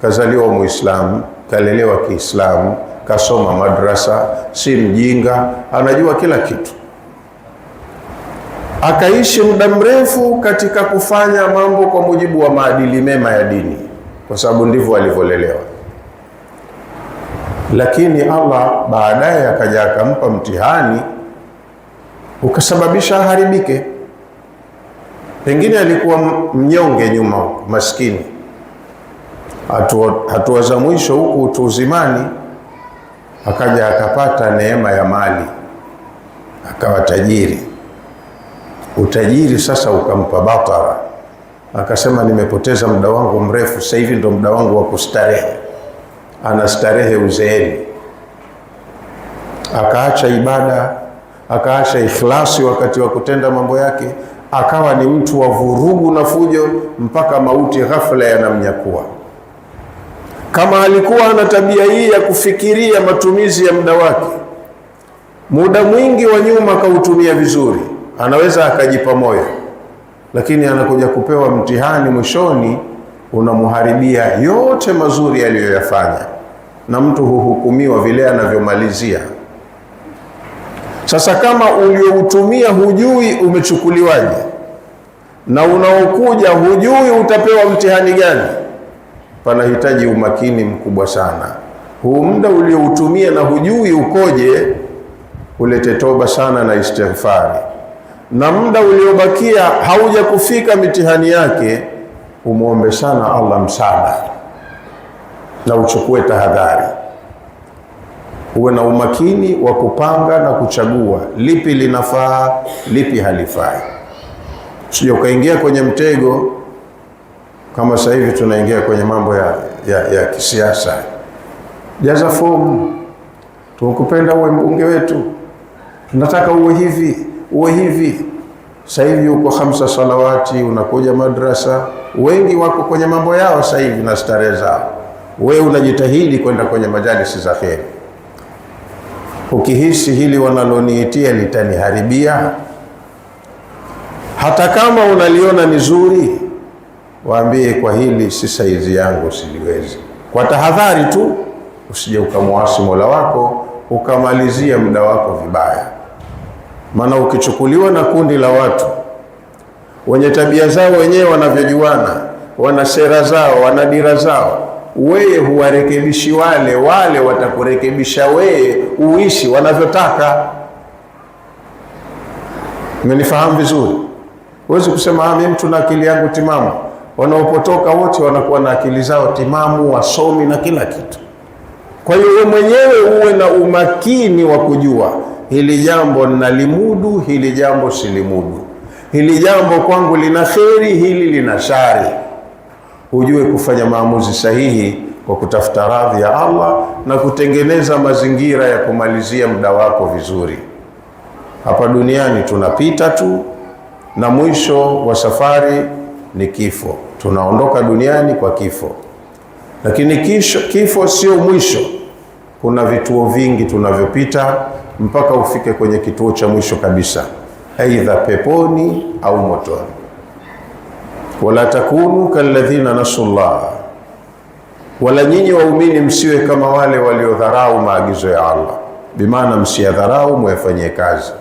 kazaliwa Muislamu, kalelewa Kiislamu, kasoma madrasa, si mjinga, anajua kila kitu, akaishi muda mrefu katika kufanya mambo kwa mujibu wa maadili mema ya dini, kwa sababu ndivyo alivyolelewa. Lakini Allah baadaye akaja akampa mtihani ukasababisha aharibike. Pengine alikuwa mnyonge nyuma, maskini, hatua za mwisho huku utu uzimani akaja akapata neema ya mali, akawa tajiri. Utajiri sasa ukampa batara, akasema nimepoteza muda wangu mrefu, sasa hivi ndo muda wangu wa kustarehe. Anastarehe uzeeni, akaacha ibada, akaacha ikhlasi wakati wa kutenda mambo yake, akawa ni mtu wa vurugu na fujo mpaka mauti ghafla yanamnyakua. Kama alikuwa ana tabia hii ya kufikiria matumizi ya muda wake, muda mwingi wa nyuma kautumia vizuri, anaweza akajipa moyo, lakini anakuja kupewa mtihani mwishoni unamharibia yote mazuri aliyoyafanya, na mtu huhukumiwa vile anavyomalizia. Sasa kama ulioutumia hujui umechukuliwaje, na unaokuja hujui utapewa mtihani gani, panahitaji umakini mkubwa sana. Huu muda ulioutumia na hujui ukoje, ulete toba sana na istighfari, na muda uliobakia hauja kufika mitihani yake, umuombe sana Allah msaada na uchukue tahadhari. Uwe na umakini wa kupanga na kuchagua lipi linafaa, lipi halifai. Usije ukaingia kwenye mtego kama sasa hivi tunaingia kwenye mambo ya kisiasa. Jaza fomu, tunakupenda uwe mbunge wetu, tunataka uwe hivi, uwe hivi. Sasa hivi uko 5 salawati, unakuja madrasa, wengi wako kwenye mambo yao sasa hivi na starehe zao. Wewe unajitahidi kwenda kwenye majalisi za kheri. Ukihisi hili wanaloniitia litaniharibia, hata kama unaliona ni zuri, waambie kwa hili si saizi yangu, siliwezi. Kwa tahadhari tu, usije ukamwasi Mola wako ukamalizia muda wako vibaya. Maana ukichukuliwa na kundi la watu wenye tabia zao wenyewe wanavyojuana, wana sera zao, wana dira zao, wewe huwarekebishi wale watakurekebisha wewe uishi wanavyotaka. Umenifahamu vizuri? Huwezi kusema mimi mtu na akili yangu timamu. Wanaopotoka wote wanakuwa na akili zao timamu, wasomi na kila kitu. Kwa hiyo wewe mwenyewe uwe na umakini wa kujua hili jambo nalimudu, hili jambo silimudu, hili jambo kwangu lina kheri, hili lina shari. Ujue kufanya maamuzi sahihi kwa kutafuta radhi ya Allah na kutengeneza mazingira ya kumalizia muda wako vizuri. Hapa duniani tunapita tu, na mwisho wa safari ni kifo. Tunaondoka duniani kwa kifo, lakini kifo sio mwisho. Kuna vituo vingi tunavyopita mpaka ufike kwenye kituo cha mwisho kabisa, aidha peponi au motoni. Wala takunu kalladhina nasullah, wala nyinyi waumini msiwe kama wale waliodharau maagizo ya Allah. Bimaana msiyadharau, mwefanyie kazi.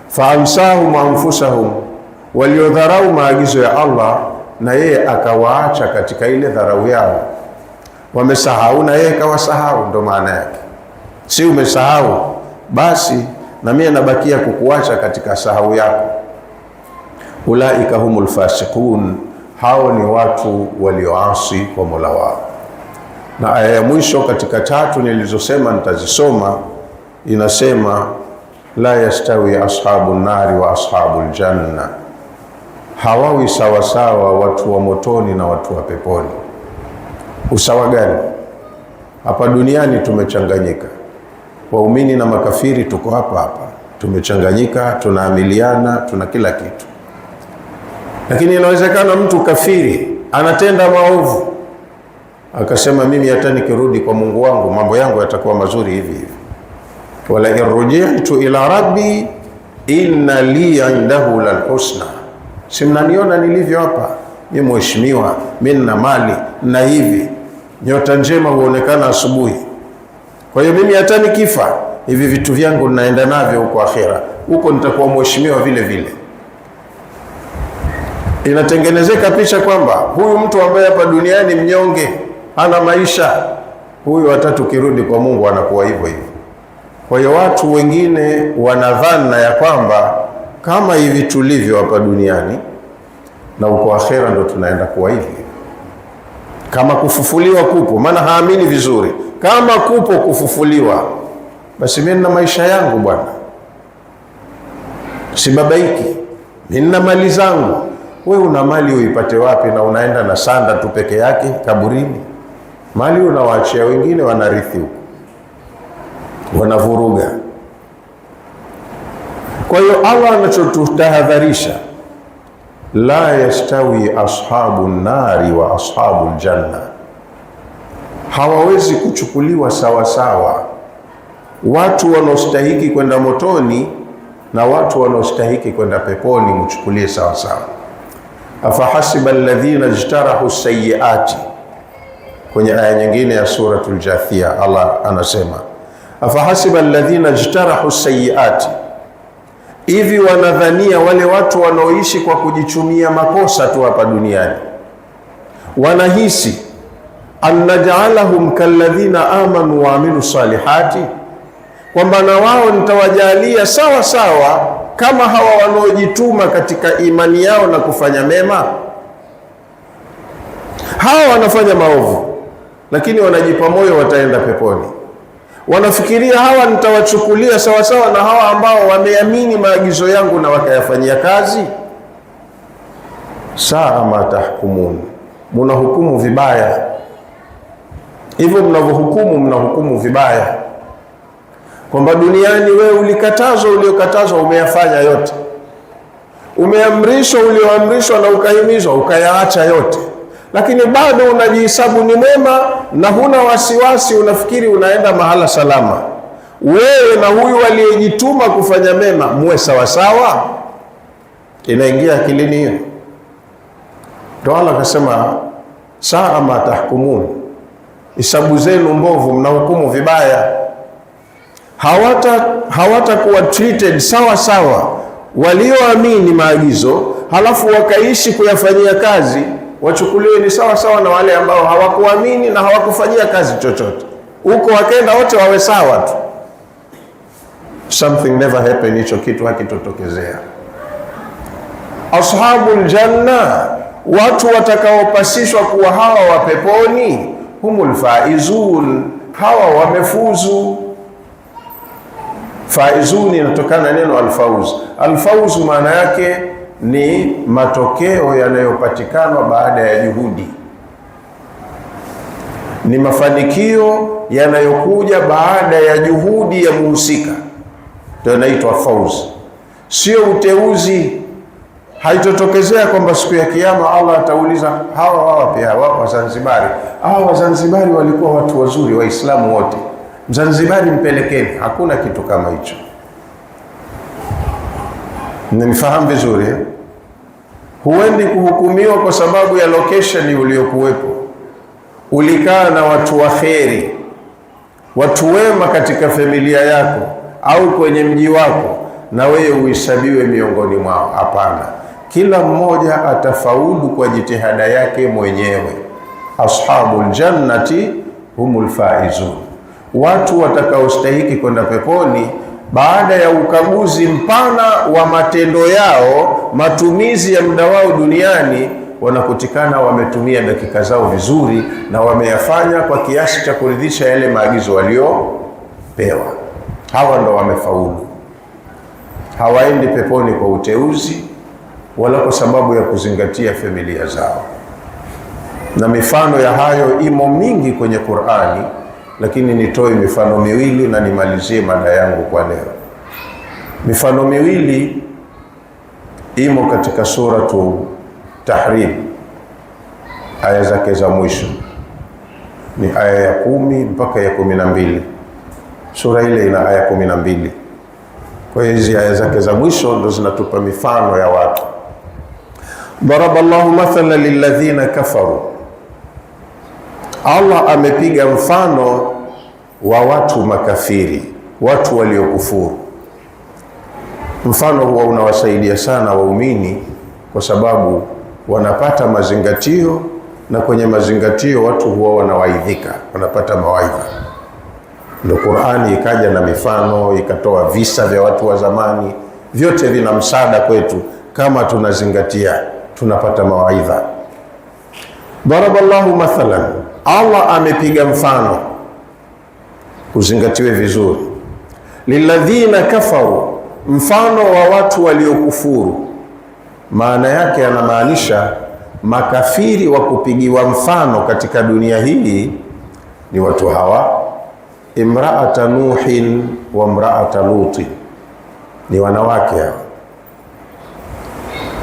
Faamsahum anfusahum, waliodharau maagizo ya Allah na yeye akawaacha katika ile dharau yao. Wamesahau na yeye kawasahau, ndo maana yake. Si umesahau basi na mimi nabakia kukuacha katika sahau yako. Ulaika humul fasiqun, hao ni watu walioasi kwa Mola wao. Na aya ya mwisho katika 3 nilizosema nitazisoma inasema la yastawi ashabun nari wa ashabul janna, hawawi sawasawa watu wa motoni na watu wa peponi. Usawa gani? Hapa duniani tumechanganyika, waumini na makafiri tuko hapa, tumechanganyika, tunaamiliana, tuna kila kitu. Lakini inawezekana mtu kafiri anatenda maovu akasema mimi hata nikirudi kwa Mungu wangu mambo yangu yatakuwa mazuri hivi hivi. Wala irji'tu ila rabbi inna li indahu lal husna, si mnaniona nilivyo hapa, ni mheshimiwa, mimi nina mali na hivi, nyota njema huonekana asubuhi. Kwa hiyo mimi hata nikifa hivi vitu vyangu ninaenda navyo huko akhera, huko nitakuwa mheshimiwa vile vile. Inatengenezeka picha kwamba huyu mtu ambaye hapa duniani mnyonge, hana maisha, huyu hata tukirudi kwa Mungu anakuwa hivyo hivyo. Kwa hiyo watu wengine wanadhana ya kwamba kama hivi tulivyo hapa duniani na uko akhera ndo tunaenda kuwa hivi. Kama kufufuliwa kupo, maana haamini vizuri, kama kupo kufufuliwa, basi mimi na maisha yangu bwana, sibabaiki, mimi na mali zangu. Wewe una mali uipate wapi na unaenda na sanda tu peke yake kaburini? Mali unawaachia wengine, wanarithi huko, wanavuruga. Kwa hiyo Allah anachotutahadharisha, la yastawi ashabu nari wa ashabu janna, hawawezi kuchukuliwa sawa sawa watu wanaostahiki kwenda motoni na watu wanaostahiki kwenda peponi, mchukulie sawa sawa. Afahasiba alladhina ijtarahu sayyiati, kwenye aya nyingine ya suratul Jathia Allah anasema afahasiba alladhina ijtarahu sayyiati, hivi wanadhania wale watu wanaoishi kwa kujichumia makosa tu hapa duniani, wanahisi an naj'alahum kalladhina amanu wa amilu salihati, kwamba na wao nitawajalia sawa sawa kama hawa wanaojituma katika imani yao na kufanya mema. Hawa wanafanya maovu lakini wanajipa moyo wataenda peponi. Wanafikiria hawa nitawachukulia sawa sawa na hawa ambao wameamini maagizo yangu na wakayafanyia kazi. Saa ma tahkumun, mnahukumu vibaya. Hivyo mnavyohukumu, mnahukumu vibaya, kwamba duniani wewe uliokatazwa umeyafanya yote, umeamrishwa ulioamrishwa na ukahimizwa ukayaacha yote, lakini bado unajihesabu ni mwema na huna wasiwasi, unafikiri unaenda mahala salama. Wewe na huyu aliyejituma kufanya mema muwe sawa sawa? Inaingia akilini hiyo? Ndio Allah akasema saa ma tahkumun, hisabu zenu mbovu, mnahukumu vibaya. Hawatakuwa treated sawa sawa walioamini maagizo halafu wakaishi kuyafanyia kazi, wachukuliwe ni sawa sawa na wale ambao hawakuamini na hawakufanyia kazi chochote, huko wakenda wote wawe sawa tu. Something never happened, hicho kitu hakitotokezea. Ashabul janna, watu watakaopasishwa kuwa hawa wa peponi, humul faizun, hawa wamefuzu. Faizun inatokana na neno alfauz. Alfauz maana yake ni matokeo yanayopatikana baada ya juhudi, ni mafanikio yanayokuja baada ya juhudi ya muhusika, ndio inaitwa fauz, sio uteuzi. Haitotokezea kwamba siku ya Kiyama Allah atauliza hawa pia wapo Zanzibari, hawa Zanzibari walikuwa watu wazuri, Waislamu wote, Zanzibari mpelekeni. Hakuna kitu kama hicho. Mnifahamu vizuri? Huendi kuhukumiwa kwa sababu ya location uliokuwepo. Ulikaa na watu wa kheri, watu wema katika familia yako au kwenye mji wako, na wewe uhesabiwe miongoni mwao? Hapana, kila mmoja atafaulu kwa jitihada yake mwenyewe. Ashabul jannati humul faizun, watu watakaostahiki kwenda peponi baada ya ukaguzi mpana wa matendo yao, matumizi ya muda wao duniani, wanakutikana wametumia dakika zao vizuri na wameyafanya kwa kiasi cha kuridhisha yale maagizo waliopewa. Hawa ndo wamefaulu. Hawaendi peponi kwa uteuzi wala kwa sababu ya kuzingatia familia zao. Na mifano ya hayo imo mingi kwenye Qur'ani, lakini nitoe mifano miwili na nimalizie mada yangu kwa leo. Mifano miwili imo katika suratu Tahrim, aya zake za mwisho ni aya ya 10 mpaka ya 12. Sura ile ina aya 12. Kwa hiyo hizi aya zake za mwisho ndo zinatupa mifano ya watu. Daraballahu mathala lilladhina kafaru, Allah amepiga mfano wa watu makafiri, watu waliokufuru. Mfano huwa unawasaidia sana waumini kwa sababu wanapata mazingatio, na kwenye mazingatio watu huwa wanawaidhika, wanapata mawaidha. Ndio Qur'ani ikaja na mifano, ikatoa visa vya watu wa zamani, vyote vina msaada kwetu. Kama tunazingatia tunapata mawaidha. Daraballahu mathalan, Allah amepiga mfano, uzingatiwe vizuri. Lilladhina kafaru, mfano wa watu waliokufuru. Maana yake anamaanisha makafiri wa kupigiwa mfano katika dunia hii ni watu hawa: imraata Nuhin wa imraata Luti, ni wanawake hawa.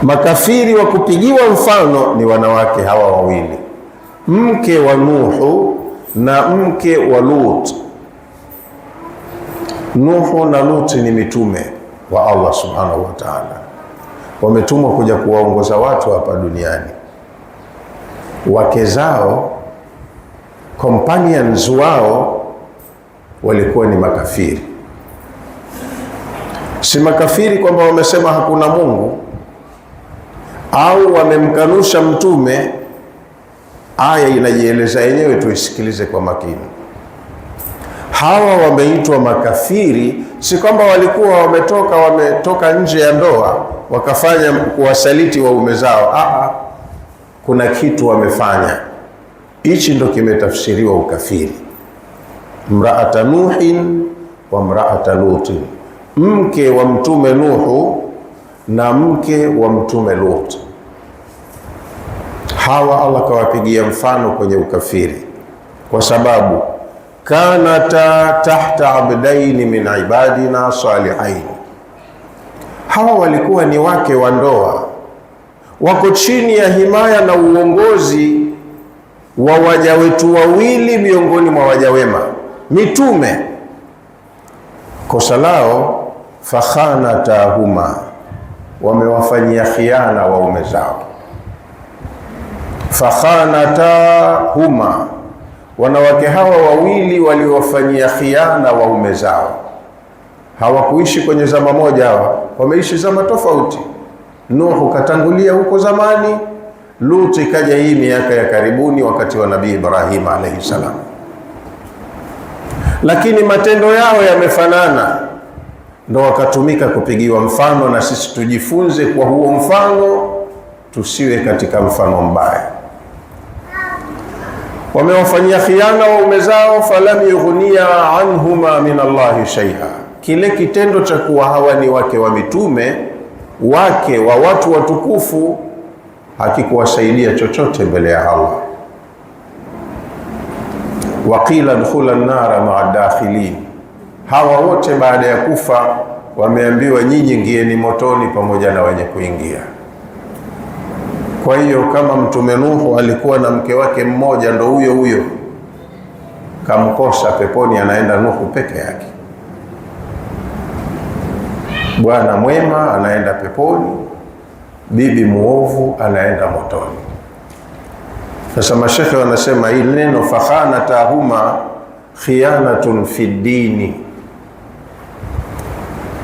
Makafiri wa kupigiwa mfano ni wanawake hawa wawili, mke wa Nuhu na mke wa Lut. Nuhu na Lut ni mitume wa Allah subhanahu wa ta'ala. wametumwa kuja kuwaongoza watu hapa duniani. Wake zao, companions wao walikuwa ni makafiri. Si makafiri kwamba wamesema hakuna Mungu au wamemkanusha mtume. Aya inajieleza yenyewe, tuisikilize kwa makini. Hawa wameitwa makafiri si kwamba walikuwa wametoka nje ya ndoa wakafanya kuwasaliti waume zao. Kuna kitu wamefanya, hichi ndo kimetafsiriwa ukafiri. Mraata Nuhin wa mraata Lutin, mke wa mtume Nuhu na mke wa mtume Lut. Hawa Allah kawapigia mfano kwenye ukafiri kwa sababu kanata tahta abdaini min ibadina salihain. Hawa walikuwa ni wake wa ndoa, wako chini ya himaya na uongozi wa waja wetu wawili miongoni mwa waja wema, mitume. Kosa lao fakhanatahuma, wamewafanyia khiana waume zao. Fakhanatahuma, wanawake hawa wawili waliwafanyia khiana waume zao. Hawakuishi kwenye zama moja, hawa wameishi zama tofauti. Nuhu katangulia huko zamani, Lut ikaja hii miaka ya karibuni wakati wa Nabii Ibrahim alayhi salam. Lakini matendo yao yamefanana, ndo wakatumika kupigiwa mfano, na sisi tujifunze kwa huo mfano, tusiwe katika mfano mbaya. Wamewafanyia khiana waume zao, falam yughniya anhuma min Allahi shay'a. Kile kitendo cha kuwa hawa ni wake wa mitume, wake wa watu watukufu, hakikuwasaidia chochote mbele ya Allah. Waqila dkhula an-nara ma'a dakhilin, hawa wote baada ya kufa wameambiwa nyinyi ingieni motoni pamoja na wenye kuingia. Kwa hiyo kama mtume Nuhu alikuwa na mke wake mmoja, ndo huyo huyo kamkosa peponi, anaenda Nuhu peke yake. Bwana mwema anaenda peponi, bibi muovu anaenda motoni. Sasa mashekhe wanasema hili neno fakhanatahuma khiyanatun fi dini.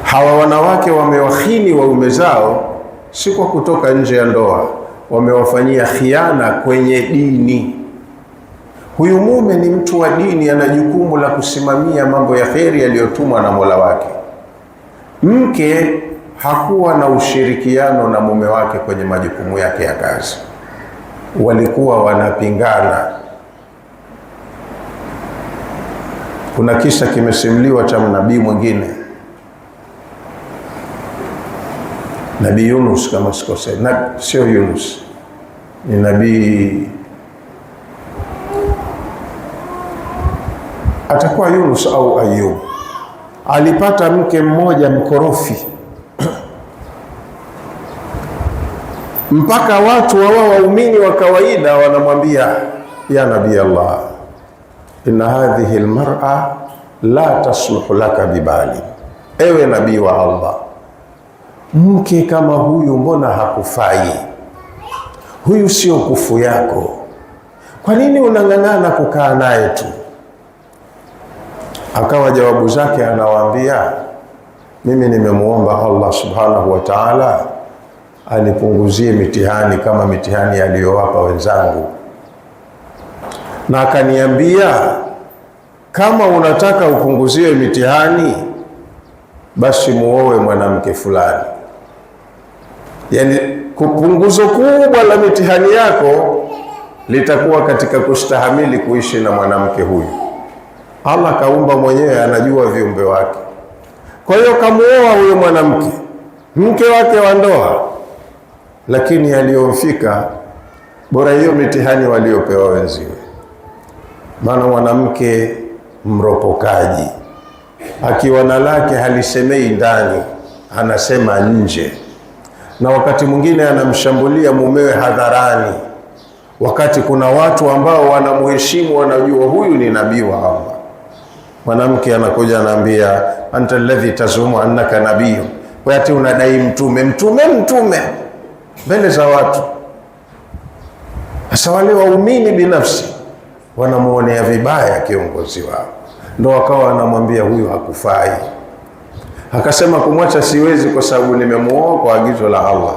Hawa wanawake wamewakhini waume zao si kwa kutoka nje ya ndoa, wamewafanyia khiana kwenye dini. Huyu mume ni mtu wa dini, ana jukumu la kusimamia mambo ya kheri yaliyotumwa na Mola wake. Mke hakuwa na ushirikiano na mume wake kwenye majukumu yake ya kazi, walikuwa wanapingana. Kuna kisa kimesimuliwa cha nabii mwingine, Nabii Yunus kama sikosei, na sio Yunus, ni nabii, atakuwa Yunus au Ayub. Alipata mke mmoja mkorofi mpaka watu waumini wa kawaida wanamwambia, ya Nabii Allah, inna hadhihi almar'a la tasluhu laka bibali, ewe nabii wa Allah, mke kama huyu mbona hakufai? Huyu sio kufu yako, kwa nini unang'ang'ana kukaa naye tu? Akawa jawabu zake anawaambia, mimi nimemuomba Allah subhanahu wa ta'ala anipunguzie mitihani kama mitihani aliyowapa wenzangu, na akaniambia kama unataka upunguziwe mitihani basi muoe mwanamke fulani. Yani kupunguzo kubwa la mitihani yako litakuwa katika kustahamili kuishi na mwanamke huyu. Allah kaumba mwenyewe, anajua viumbe wake. Kwa hiyo kamuoa huyo mwanamke, mke wake wa ndoa, lakini aliyomfika bora hiyo mitihani waliopewa wenziwe. Maana mwanamke mropokaji, akiwa na lake halisemei ndani, anasema nje, na wakati mwingine anamshambulia mumewe hadharani, wakati kuna watu ambao wanamheshimu, wanajua huyu ni nabii wa Allah. Mwanamke anakuja anaambia, anta alladhi tazumu annaka nabiy, Wewe ati unadai mtume mbele za watu. Sasa wale waumini binafsi wanamuonea vibaya kiongozi wao, ndo wakawa wanamwambia huyu hakufai. Akasema kumwacha siwezi, kwa sababu nimemuoa kwa agizo la Allah.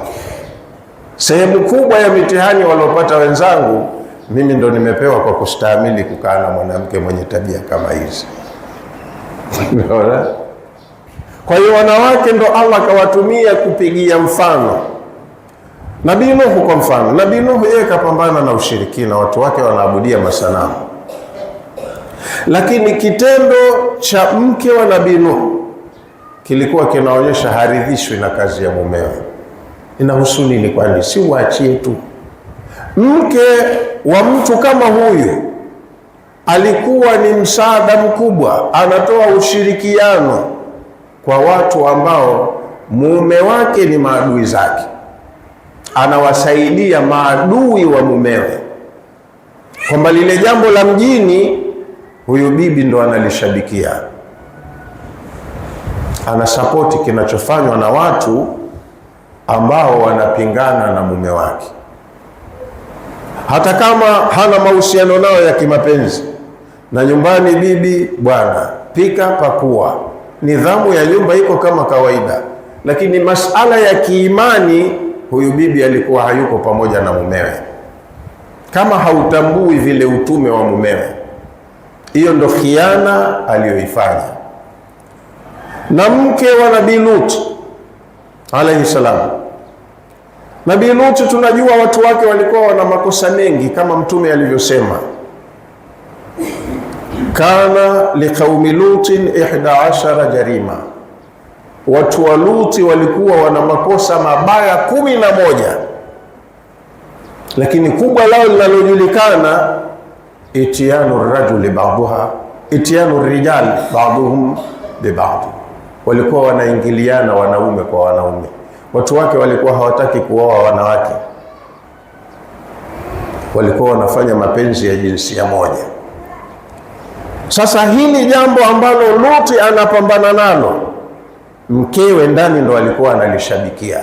Sehemu kubwa ya mitihani waliopata wenzangu, mimi ndo nimepewa kwa kustahimili kukaa na mwanamke mwenye tabia kama hizi. Kwa hiyo wanawake ndo Allah kawatumia kupigia mfano. Nabii Nuhu kwa mfano, Nabii Nuhu yeye kapambana na ushirikina, watu wake wanaabudia masanamu. Lakini kitendo cha mke wa Nabii Nuhu kilikuwa kinaonyesha haridhishwi na kazi ya mumewe. Inahusu nini? Kwani si uachie tu? Mke wa mtu kama huyu alikuwa ni msaada mkubwa, anatoa ushirikiano kwa watu ambao mume wake ni maadui zake, anawasaidia maadui wa mumewe, kwamba lile jambo la mjini huyu bibi ndo analishabikia, anasapoti kinachofanywa na watu ambao wanapingana na mume wake, hata kama hana mahusiano nao ya kimapenzi. Na nyumbani bibi, bwana pika pakua, nidhamu ya nyumba iko kama kawaida, lakini masala ya kiimani huyu bibi alikuwa hayuko pamoja na mumewe, kama hautambui vile utume wa mumewe. Hiyo ndo khiana aliyoifanya. Na mke wa Nabii Lut alayhi salam, Nabii Lut tunajua watu wake walikuwa wana makosa mengi, kama mtume alivyosema, kana liqaumi lutin 11 jarima. Watu wa Luti walikuwa wana makosa mabaya 11, lakini kubwa lao linalojulikana itiyanu rajuli ba'daha itiyanu rijal ba'dhum bi ba'd. Walikuwa wanaingiliana wanaume kwa wanaume. Watu wake walikuwa hawataki kuoa wanawake, walikuwa wanafanya mapenzi ya jinsia moja. Sasa hili jambo ambalo Luti anapambana nalo, mkewe ndani ndo alikuwa analishabikia.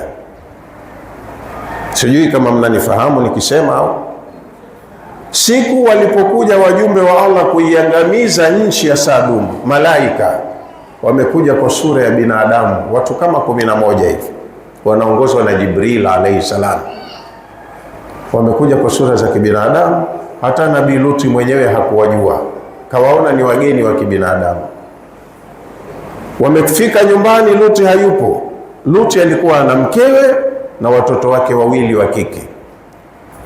Sijui kama mnanifahamu nikisema au. Siku walipokuja wajumbe wa Allah kuiangamiza nchi ya Sadum, malaika wamekuja kwa sura ya binadamu, watu kama 11 hivi, wanaongozwa na Jibril alayhi salam. Wamekuja kwa sura za kibinadamu, hata Nabii Luti mwenyewe hakuwajua, kawaona ni wageni wa kibinadamu. Wamefika nyumbani, Luti hayupo. Luti alikuwa na mkewe na watoto wake wawili wa kike.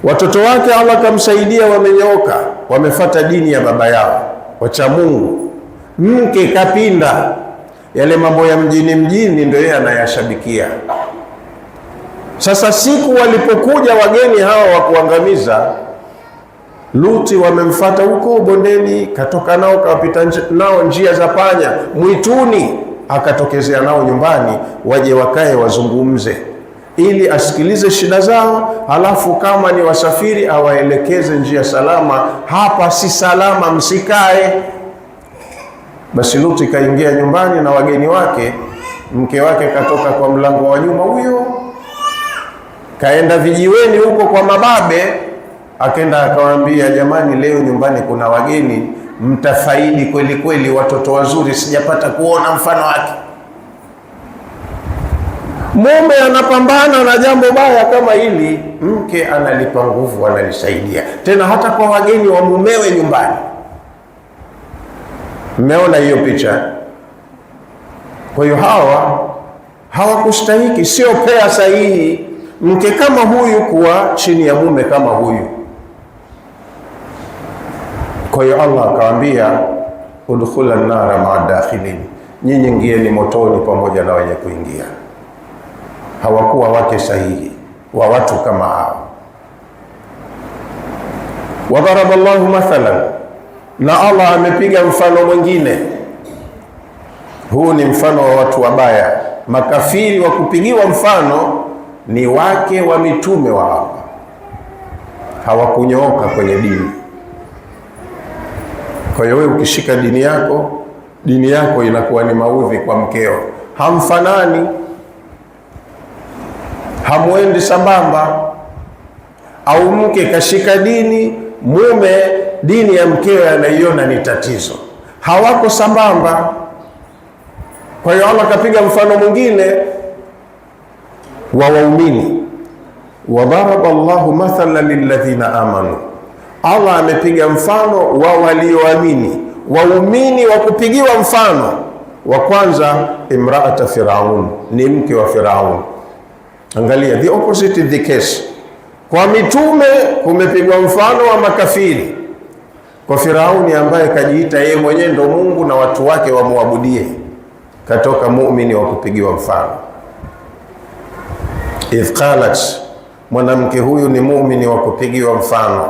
Watoto wake Allah kamsaidia, wamenyooka, wamefuata dini ya baba yao, wacha Mungu. Mke kapinda, yale mambo ya mjini ndio yeye anayashabikia. Sasa siku walipokuja wageni hawa wa kuangamiza, Luti wamemfuata huko bondeni, katoka nao kawapita nao njia za panya mwituni, akatokezea nao nyumbani, waje wakae wazungumze, ili asikilize shida zao, halafu kama ni wasafiri awaelekeze njia salama, hapa si salama, msikae. Basi Luti kaingia nyumbani na wageni wake, mke wake katoka kwa mlango wa nyuma huyo, kaenda vijiweni huko kwa mababe, akaenda akawaambia, jamani, leo nyumbani kuna wageni, mtafaidi kweli kweli, watoto wazuri, sijapata kuona mfano wake. Mume anapambana na jambo baya kama hili, mke analipa nguvu, analisaidia tena hata kwa wageni wa mumewe nyumbani. Mmeona hiyo picha? Kwa hiyo hawakustahiki, sio pea sahihi mke kama huyu kuwa chini ya mume kama huyu. Kwa hiyo Allah akawaambia, udkhula an-nara ma'a dakhilin, nyinyi ingieni motoni pamoja na wenye kuingia. Hawakuwa wake sahihi wa watu kama hao. Wadaraba Allahu mathalan, na Allah amepiga mfano mwingine. Huu ni mfano wa watu wabaya, makafiri. Wa kupigiwa mfano ni wake wa mitume wa Allah, hawakunyooka kwenye dini. Kwa hiyo wewe ukishika dini yako inakuwa ni maudhi kwa mkeo, hamfanani. hamwendi sambamba, au mke kashika dini, mume dini ya mkewe anaiona ni tatizo, hawako sambamba. Kwa hiyo Allah kapiga mfano mwingine wa waumini, wadaraba Allahu mathala lilladhina amanu. Allah amepiga mfano wa walioamini, waumini wa kupigiwa mfano. Wa kwanza, imraata Firaun, ni mke wa Firaun. Angalia, the opposite is the case. Kwa mitume kumepigwa mfano wa makafiri. Kwa Firauni ambaye kajiita yeye mwenyewe ndo Mungu na watu wake wamwabudie, katoka muumini wa kupigiwa mfano. Idh qalat, mwanamke huyu ni muumini wa kupigiwa mfano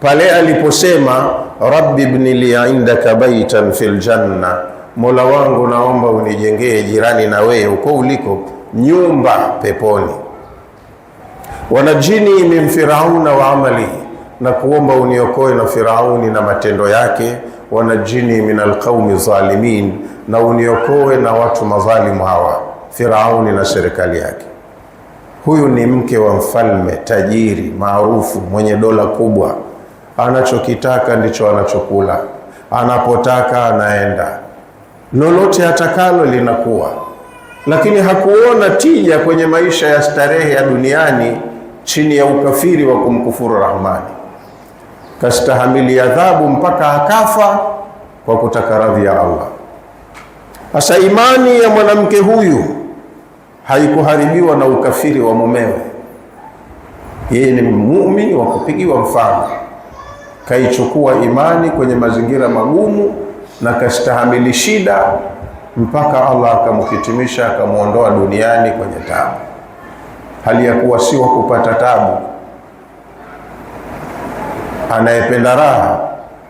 pale aliposema, rabbi ibni li indaka baitan fil janna, Mola wangu naomba unijengee jirani na wewe uko uliko nyumba peponi. Wanajini min Firauna wa amali, na kuomba uniokoe na Firauni na matendo yake. Wanajini min alqaumi zalimin, na uniokoe na watu madhalimu hawa, Firauni na serikali yake. Huyu ni mke wa mfalme tajiri maarufu mwenye dola kubwa. Anachokitaka ndicho anachokula, anapotaka anaenda, lolote atakalo linakuwa. Lakini hakuona tija kwenye maisha ya starehe ya duniani chini ya ukafiri wa kumkufuru Rahmani. Kastahamili adhabu mpaka akafa kwa kutaka radhi ya Allah. Sasa imani ya mwanamke huyu haikuharibiwa na ukafiri wa mumewe. Yeye ni muumini wa kupigiwa mfano, kaichukua imani kwenye mazingira magumu na kastahamili shida mpaka Allah akamhitimisha, akamuondoa duniani kwenye tabu, hali ya kuwa si wa kupata tabu. Anayependa raha,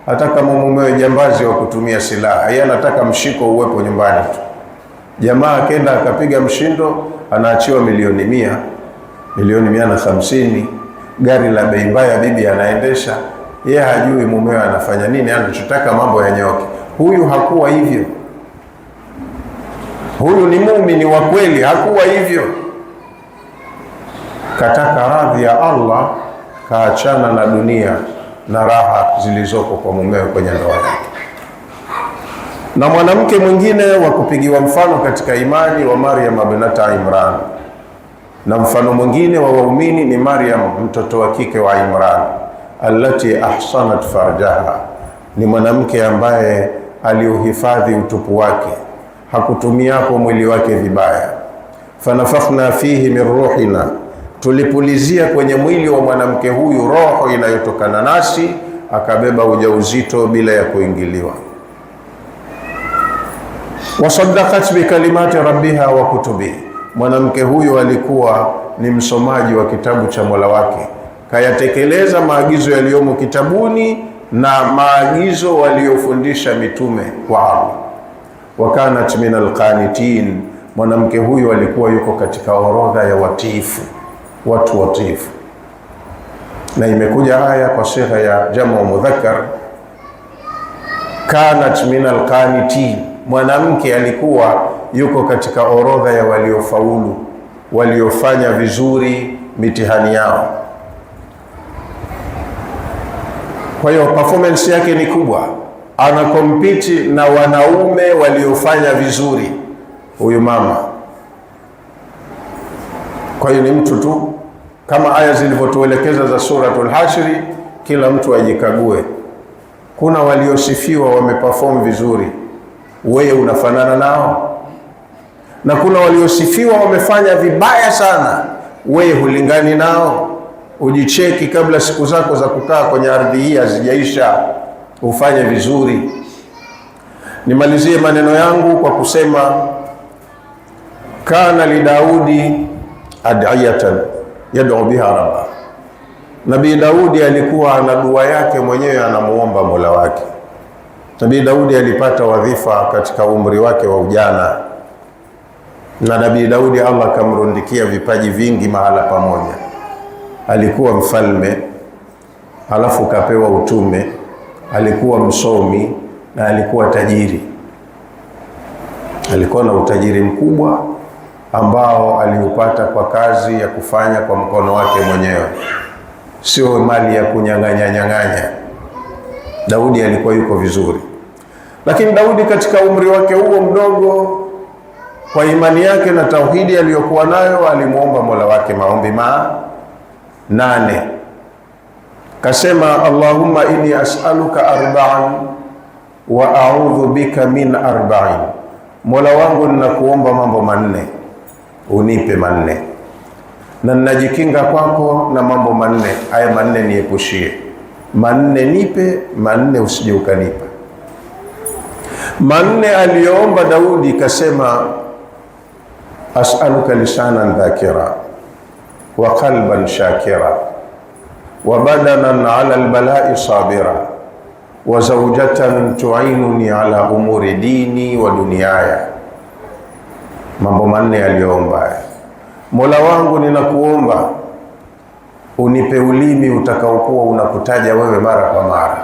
hata kama mumewe jambazi wa kutumia silaha, yeye anataka mshiko uwepo nyumbani tu. Jamaa akenda akapiga mshindo, anaachiwa milioni 100, milioni 150, gari la bei mbaya bibi anaendesha, yeye hajui mumewe anafanya nini, anachotaka mambo yanyoke. Huyu hakuwa hivyo. Huyu ni muumini wa kweli, hakuwa hivyo. Kataka radhi ya Allah, kaachana na dunia na raha zilizoko kwa mumewe kwenye ndoa yake. Na mwanamke mwingine wa kupigiwa mfano katika imani wa Maryam binata Imran, na mfano mwingine wa waumini ni Maryam mtoto wa kike wa Imran, allati ahsanat farjaha, ni mwanamke ambaye aliuhifadhi utupu wake, hakutumia kwa mwili wake vibaya. Fanafakhna fihi min ruhina, tulipulizia kwenye mwili wa mwanamke huyu roho inayotokana nasi, akabeba ujauzito bila ya kuingiliwa. Wasaddaqat bikalimati rabbiha wa kutubi, mwanamke huyu alikuwa ni msomaji wa kitabu cha Mola wake, kayatekeleza maagizo yaliyomo kitabuni na maagizo waliofundisha mitume wa Allah. Wakanat min alqanitin, mwanamke huyu alikuwa yuko katika orodha ya watiifu, watu watiifu. Na imekuja aya kwa sigha ya jamu mudhakkar, kanat min alqanitin, mwanamke alikuwa yuko katika orodha ya waliofaulu, waliofanya vizuri mitihani yao. Kwa hiyo performance yake ni kubwa, ana compete na wanaume waliofanya vizuri huyu mama. Kwa hiyo ni mtu tu kama aya zilivyotuelekeza za suratul Hashri, kila mtu ajikague. Kuna waliosifiwa wameperform vizuri, wewe unafanana nao, na kuna waliosifiwa wamefanya vibaya sana, wewe hulingani nao. Ujicheki kabla siku zako za kukaa kwenye ardhi hii hazijaisha, ufanye vizuri. Nimalizie maneno yangu kwa kusema, kana li Daudi ad'iyatan yad'u biha rabba, Nabii Daudi alikuwa ana dua yake mwenyewe, anamuomba Mola wake. Nabii Daudi alipata wadhifa katika umri wake wa ujana, na Nabii Daudi Allah akamrundikia vipaji vingi mahala pamoja. Alikuwa mfalme, halafu kapewa utume, alikuwa msomi na alikuwa tajiri. Alikuwa na utajiri mkubwa, ambao aliupata kwa kazi ya kufanya kwa mkono wake mwenyewe, sio mali ya kunyang'anya. Daudi alikuwa yuko vizuri, lakini Daudi katika umri wake huo mdogo, kwa imani yake na tauhidi aliyokuwa nayo, alimuomba Mola wake maombi 8. Kasema, Allahumma inni as'aluka arba'an wa a'udhu bika min arba'in, Mola wangu ninakuomba mambo 4, unipe 4, na ninajikinga kwako na mambo 4. Haya 4 niepushie, 4 nipe, 4 usije ukanipa. 4 aliyoomba Daudi kasema, as'aluka lisanan dhakira wa qalban shakira wa badanan ala albala'i sabira wa zawjatan tu'inuni ala umuri dini wa dunyaya. Mambo 4 aliyoomba. Mola wangu ninakuomba unipe ulimi utakaokuwa unakutaja wewe mara kwa mara.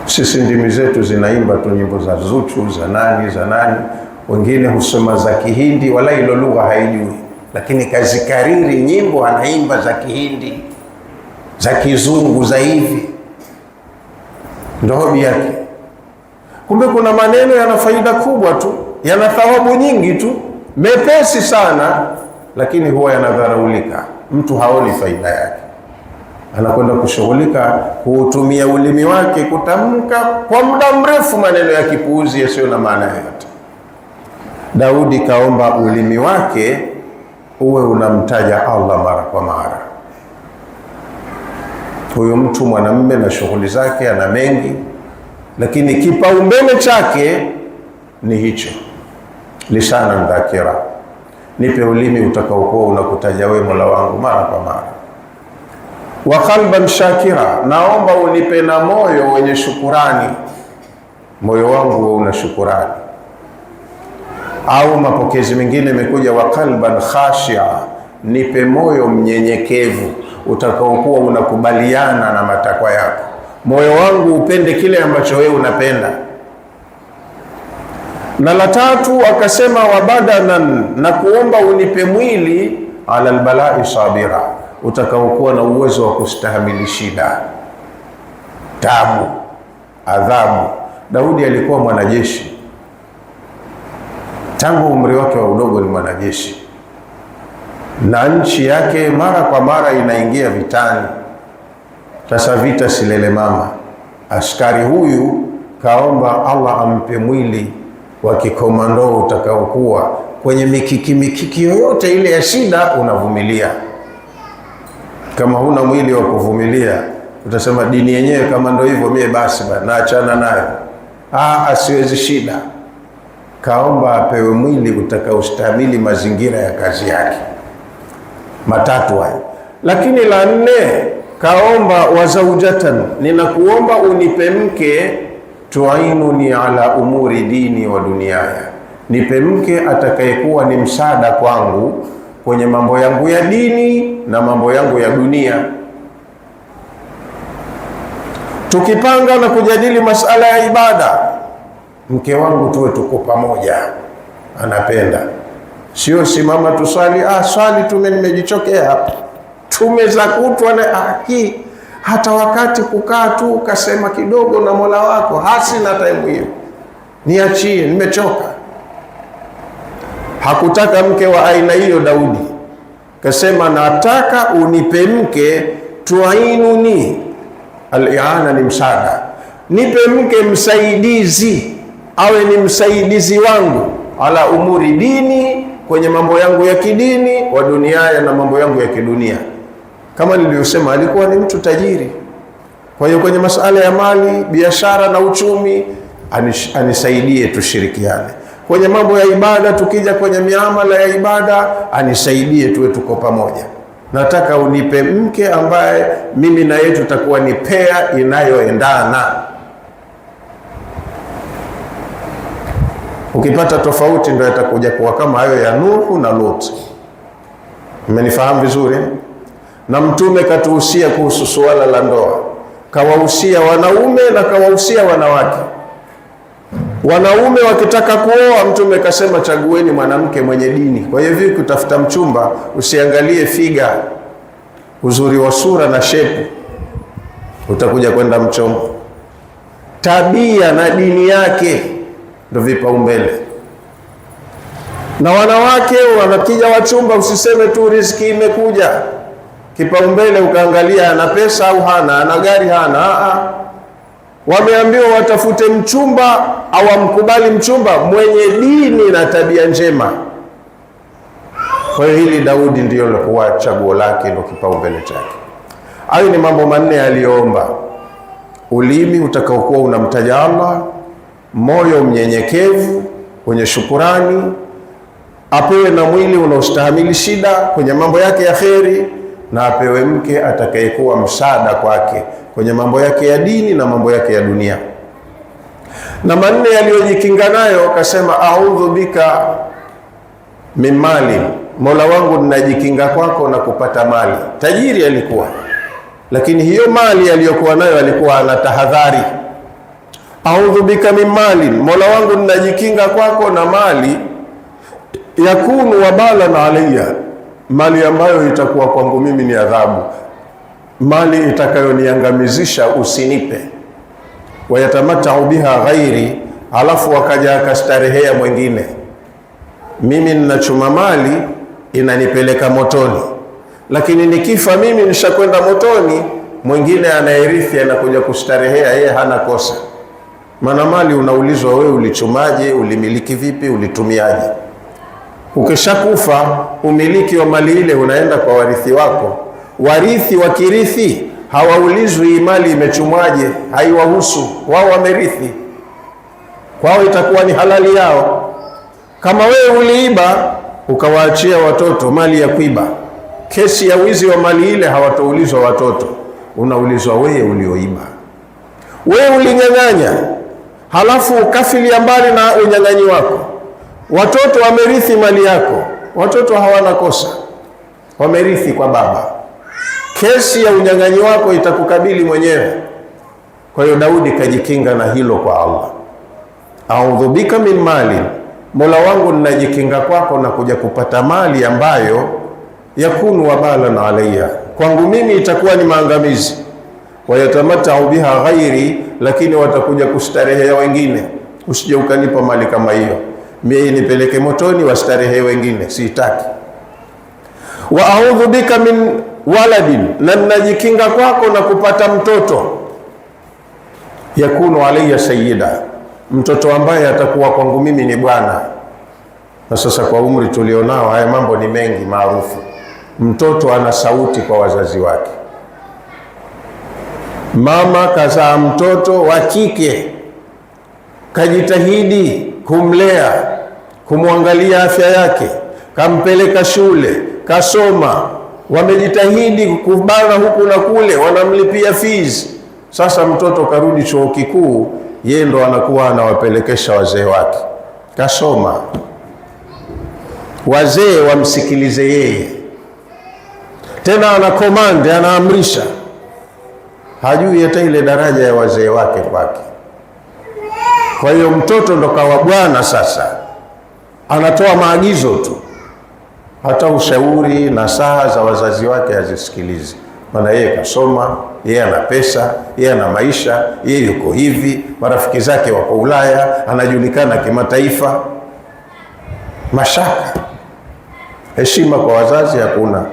Sisi ndimi zetu zinaimba tu nyimbo za Zuchu, za nani, wengine husema za Kihindi, wala hilo lugha haijui, lakini kazikariri nyimbo, anaimba za Kihindi, za Kizungu, za hivi, ndio hobi yake. Kumbe kuna maneno yana faida kubwa tu, yana thawabu nyingi tu, mepesi sana, lakini huwa yanadharaulika. Mtu haoni faida yake, anakwenda kushughulika kuutumia ulimi wake kutamka kwa muda mrefu maneno ya kipuuzi yasiyo na maana yoyote. Daudi kaomba ulimi wake uwe unamtaja Allah mara kwa mara. Huyo mtu mwanamume na shughuli zake ana mengi, lakini kipaumbele chake ni hicho, lisanan dhakira, nipe ulimi utakaokuwa unakutaja wewe Mola wangu mara kwa mara. Wa qalban shakira, naomba unipe na moyo wenye shukurani, moyo wangu una shukurani. Au mapokezi mengine imekuja wa qalban khashia, nipe moyo mnyenyekevu utakaokuwa unakubaliana na matakwa yako. Moyo wangu upende kile ambacho wewe unapenda. Na la 3 akasema wa badanan, na kuomba unipe mwili ala albala'i sabira, utakaokuwa na uwezo wa kustahamili shida, tabu, adhabu. Daudi alikuwa mwanajeshi, tangu umri wake wa udogo ni mwanajeshi, na nchi yake mara kwa mara inaingia vitani. Sasa vita silele mama, askari huyu kaomba Allah ampe mwili wa kikomando utakaokuwa kwenye mikiki yoyote ile ya shida unavumilia. Kama huna mwili wa kuvumilia, utasema dini yenyewe kama ndio hivyo, mie basi naachana nayo, asiwezi shida. Kaomba apewe mwili utakaostahimili mazingira ya kazi yake. 3 hayo. Lakini la 4 kaomba wa zaujatan, ninakuomba unipe mke, tuainuni ala umuri dini wa duniaya, nipe mke atakayekuwa ni msaada kwangu kwenye mambo yangu ya dini na mambo yangu ya dunia. Tukipanga na kujadili masala ya ibada, mke wangu tuwe tuko pamoja, anapenda. Sio simama tuswali, swali nimejichokea hapa, tumeza kutwa na haki. Hata wakati kukaa tu ukasema kidogo na Mola wako, hasina time hiyo, niachie, nimechoka. Hakutaka mke wa aina hiyo Daudi. Kasema nataka unipe mke, tuainuni, al-i'ana ni msaada, nipe mke msaidizi, awe ni msaidizi wangu, ala umuri dini, kwenye mambo yangu ya kidini, wa duniaya, na mambo yangu ya kidunia. Kama nilivyosema, alikuwa ni mtu tajiri, kwa hiyo kwenye masuala ya mali, biashara na uchumi anisaidie, tushirikiane. Kwenye mambo ya ibada, tukija kwenye miamala ya ibada, anisaidie, tuwe tuko pamoja. Nataka unipe mke ambaye mimi na yeye tutakuwa ni pea inayoendana. Ukipata tofauti ndio yatakuja kuwa kama hayo ya Nuhu na Lut. Mmenifahamu vizuri? Na Mtume katuhusia kuhusu suala la ndoa, kawahusia wanaume na kawahusia wanawake. Wanaume wakitaka kuoa, Mtume kasema chagueni mwanamke mwenye dini. Kwa hiyo hivi kutafuta mchumba usiangalie figa, uzuri wa sura na shepu, utakuja kwenda mchongo. Tabia na dini yake ndio vipaumbele. Na wanawake wanakija wachumba, usiseme tu riziki imekuja, kipaumbele ukaangalia ana pesa au hana, ana gari hana. Wameambiwa watafute mchumba au amkubali mchumba mwenye dini na tabia njema. Kwa hiyo hili Daudi ndio lilikuwa chaguo lake, ndio kipaumbele chake. Hayo ni mambo manne aliyoomba: ulimi utakaokuwa unamtaja Allah, moyo mnyenyekevu wenye shukurani, apewe na mwili unaostahimili shida kwenye mambo yake ya kheri, na apewe mke atakayekuwa msaada kwake kwenye mambo yake ya dini na mambo yake ya dunia. Na manne yaliyojikinga nayo akasema, a'udhu bika min mali, Mola wangu ninajikinga kwako na kupata mali. Tajiri alikuwa, lakini hiyo mali aliyokuwa nayo alikuwa ana tahadhari. A'udhu bika min mali, Mola wangu ninajikinga kwako na mali yakunu wabalan alayya, mali ambayo itakuwa kwangu mimi ni adhabu, mali itakayoniangamizisha usinipe. Wayatamatau biha ghairi, alafu wakaja akastarehea mwingine. Mimi ninachuma mali inanipeleka motoni, lakini nikifa mimi nishakwenda motoni, mwingine anayerithi anakuja kustarehea, yeye hana kosa. Maana mali unaulizwa wewe ulichumaje, ulimiliki vipi, ulitumiaje. Ukishakufa umiliki wa mali ile unaenda kwa warithi wako. Warithi wakirithi hawaulizwi mali imechumwaje, haiwahusu wao, wamerithi, kwao itakuwa ni halali yao. Kama wewe uliiba ukawaachia watoto mali ya kuiba, kesi ya wizi wa mali ile hawataulizwa watoto, unaulizwa wewe ulioiba. Wewe ulinyang'anya, halafu ukafilia mbali na unyang'anyi wako, watoto wamerithi mali yako. Watoto hawana kosa, wamerithi kwa baba. Kesi ya unyang'anyi wako itakukabili mwenyewe. Kwa hiyo Daudi kajikinga na hilo kwa Allah. A'udhu bika min mali, Mola wangu ninajikinga kwako na kuja kupata mali ambayo yakunu wabalan alayya, kwangu mimi itakuwa ni maangamizi. Wayatamatau biha ghairi, lakini watakuja kustarehea wengine. Usije ukanipa mali kama hiyo, mimi nipeleke motoni, wastarehee wengine, sitaki. Wa a'udhu bika min waladin, na ninajikinga kwako na kupata mtoto yakunu alayya sayyida, mtoto ambaye atakuwa kwangu mimi ni bwana. Na sasa kwa umri tulionao haya mambo ni mengi maarufu. Mtoto ana sauti kwa wazazi wake. Mama kazaa mtoto wa kike, kajitahidi kumlea, kumwangalia afya yake, kampeleka shule, kasoma, wamejitahidi kubana huku na kule, wanamlipia fees. Sasa mtoto karudi chuo kikuu, yeye ndo anakuwa anawapelekesha wazee wake, kasoma, wazee wamsikilize yeye, tena ana command, anaamrisha, hajui hata ile daraja ya wazee wake kwake. Kwa hiyo mtoto ndo kawa bwana sasa, anatoa maagizo tu, hata ushauri na saha za wazazi wake hazisikilizi. Maana yeye kasoma, yeye ana pesa, yeye ana maisha, yeye yuko hivi, marafiki zake wako Ulaya, anajulikana kimataifa. Mashaka, heshima kwa wazazi hakuna.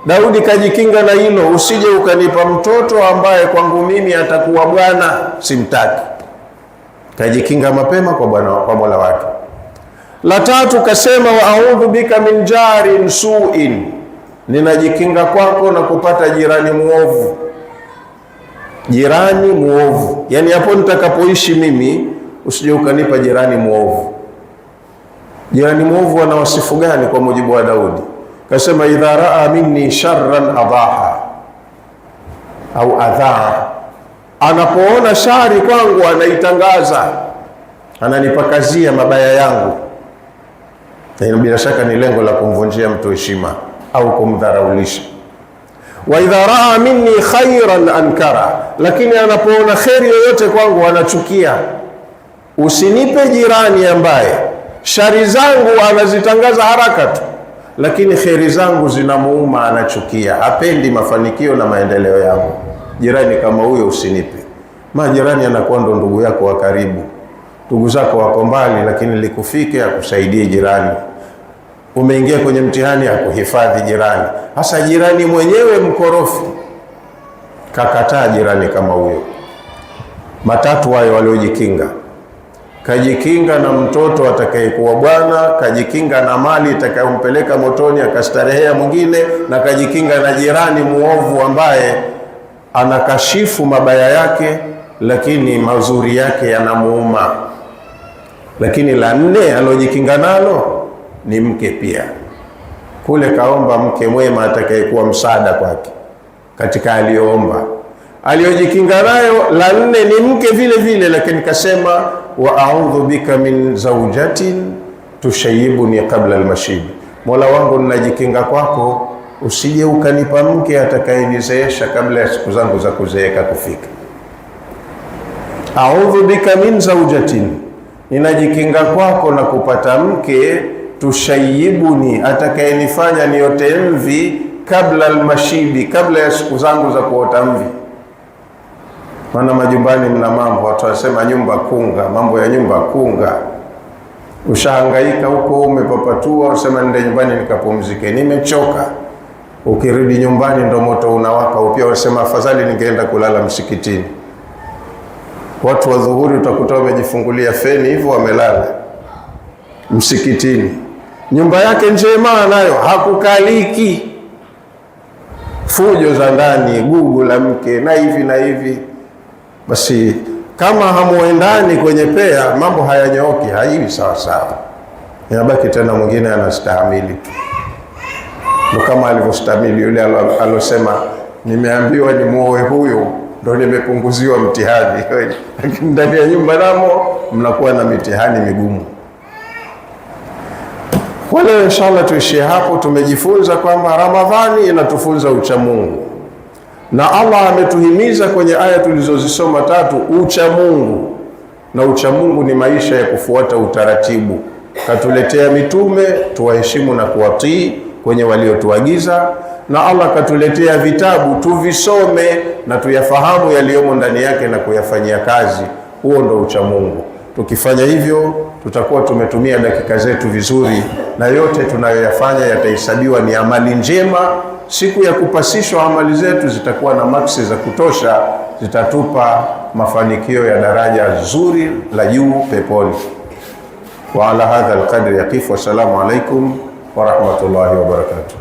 Daudi kajikinga na hilo, usije ukanipa mtoto ambaye kwangu mimi atakuwa bwana, simtaki. Kajikinga mapema kwa bwana, kwa Mola wake. La tatu kasema, wa a'udhu bika min jarin su'in, ninajikinga kwako na kupata jirani muovu. Jirani muovu, yani hapo nitakapoishi mimi usije ukanipa jirani muovu. Jirani muovu ana wasifu gani kwa mujibu wa Daudi? Kasema, idha raa minni sharran adaha au adhaa, anapoona shari kwangu anaitangaza, ananipakazia mabaya yangu. Bila shaka ni lengo la kumvunjia mtu heshima au kumdharaulisha. Wa idha raa minni khairan ankara, lakini anapoona kheri yoyote kwangu anachukia. Usinipe jirani ambaye shari zangu anazitangaza haraka tu, lakini kheri zangu zinamuuma, anachukia, hapendi mafanikio na maendeleo yangu. Jirani kama huyo usinipe. Majirani anakuwa ndo ndugu yako wa karibu. Ndugu zako wako mbali, lakini likufike akusaidie jirani. Umeingia kwenye mtihani, akuhifadhi jirani. Hasa jirani mwenyewe mkorofi, kakataa jirani kama huyo. Matatu hayo waliojikinga: kajikinga na mtoto atakayekuwa bwana, kajikinga na mali itakayompeleka motoni akastarehea mwingine, na kajikinga na jirani muovu ambaye anakashifu mabaya yake lakini mazuri yake yanamuuma. Lakini la nne alojikinga nalo ni mke pia. Kule kaomba mke mwema atakayekuwa msaada kwake katika aliyoomba. Aliyojikinga nayo la nne ni mke vile vile, lakini kasema wa a'udhu bika min zawjatin tushayibuni qabla almashib. Mola wangu ninajikinga kwako, usije ukanipa mke atakayenizeesha kabla ya siku zangu za kuzeeka kufika. A'udhu bika min zawjatin, ninajikinga kwako na kupata mke tushayibuni, atakayenifanya niote mvi kabla almashibi, kabla ya siku zangu za kuota mvi. Maana majumbani mna mambo, watu wasema nyumba kunga, mambo ya nyumba kunga. Ushahangaika huko, umepapatua, usema nende nyumbani nikapumzike, nimechoka. Ukirudi nyumbani ndo moto unawaka upya, wasema afadhali ningeenda kulala msikitini. Watu wa dhuhuri utakuta wamejifungulia feni hivyo wamelala msikitini. Nyumba yake njema nayo hakukaliki, fujo za ndani, gugu la mke na hivi na hivi. Basi kama hamuendani kwenye pea, mambo hayanyooki, haiwi sawa sawa. Inabaki tena mwingine anastahimili tu, ndio kama alivyostahimili yule alosema nimeambiwa ni muoe huyo ndo nimepunguziwa mtihani. Lakini ndani ya nyumba namo mnakuwa na mitihani migumu. Kwa leo inshallah tuishie hapo. Tumejifunza kwamba Ramadhani inatufunza ucha Mungu, na Allah ametuhimiza kwenye aya tulizozisoma tatu ucha Mungu, na ucha Mungu ni maisha ya kufuata utaratibu. Katuletea mitume tuwaheshimu na kuwatii kwenye waliotuagiza, na Allah katuletea vitabu tuvisome na tuyafahamu yaliyomo ndani yake na kuyafanyia kazi. Huo ndo ucha Mungu. Tukifanya hivyo tutakuwa tumetumia dakika zetu vizuri, na yote tunayoyafanya yatahesabiwa ni amali njema. Siku ya kupasishwa amali zetu zitakuwa na maksi za kutosha, zitatupa mafanikio ya daraja zuri la juu peponi. Wa ala hadha alqadri yaqifu. Wassalamu alaikum wa rahmatullahi wa barakatuh.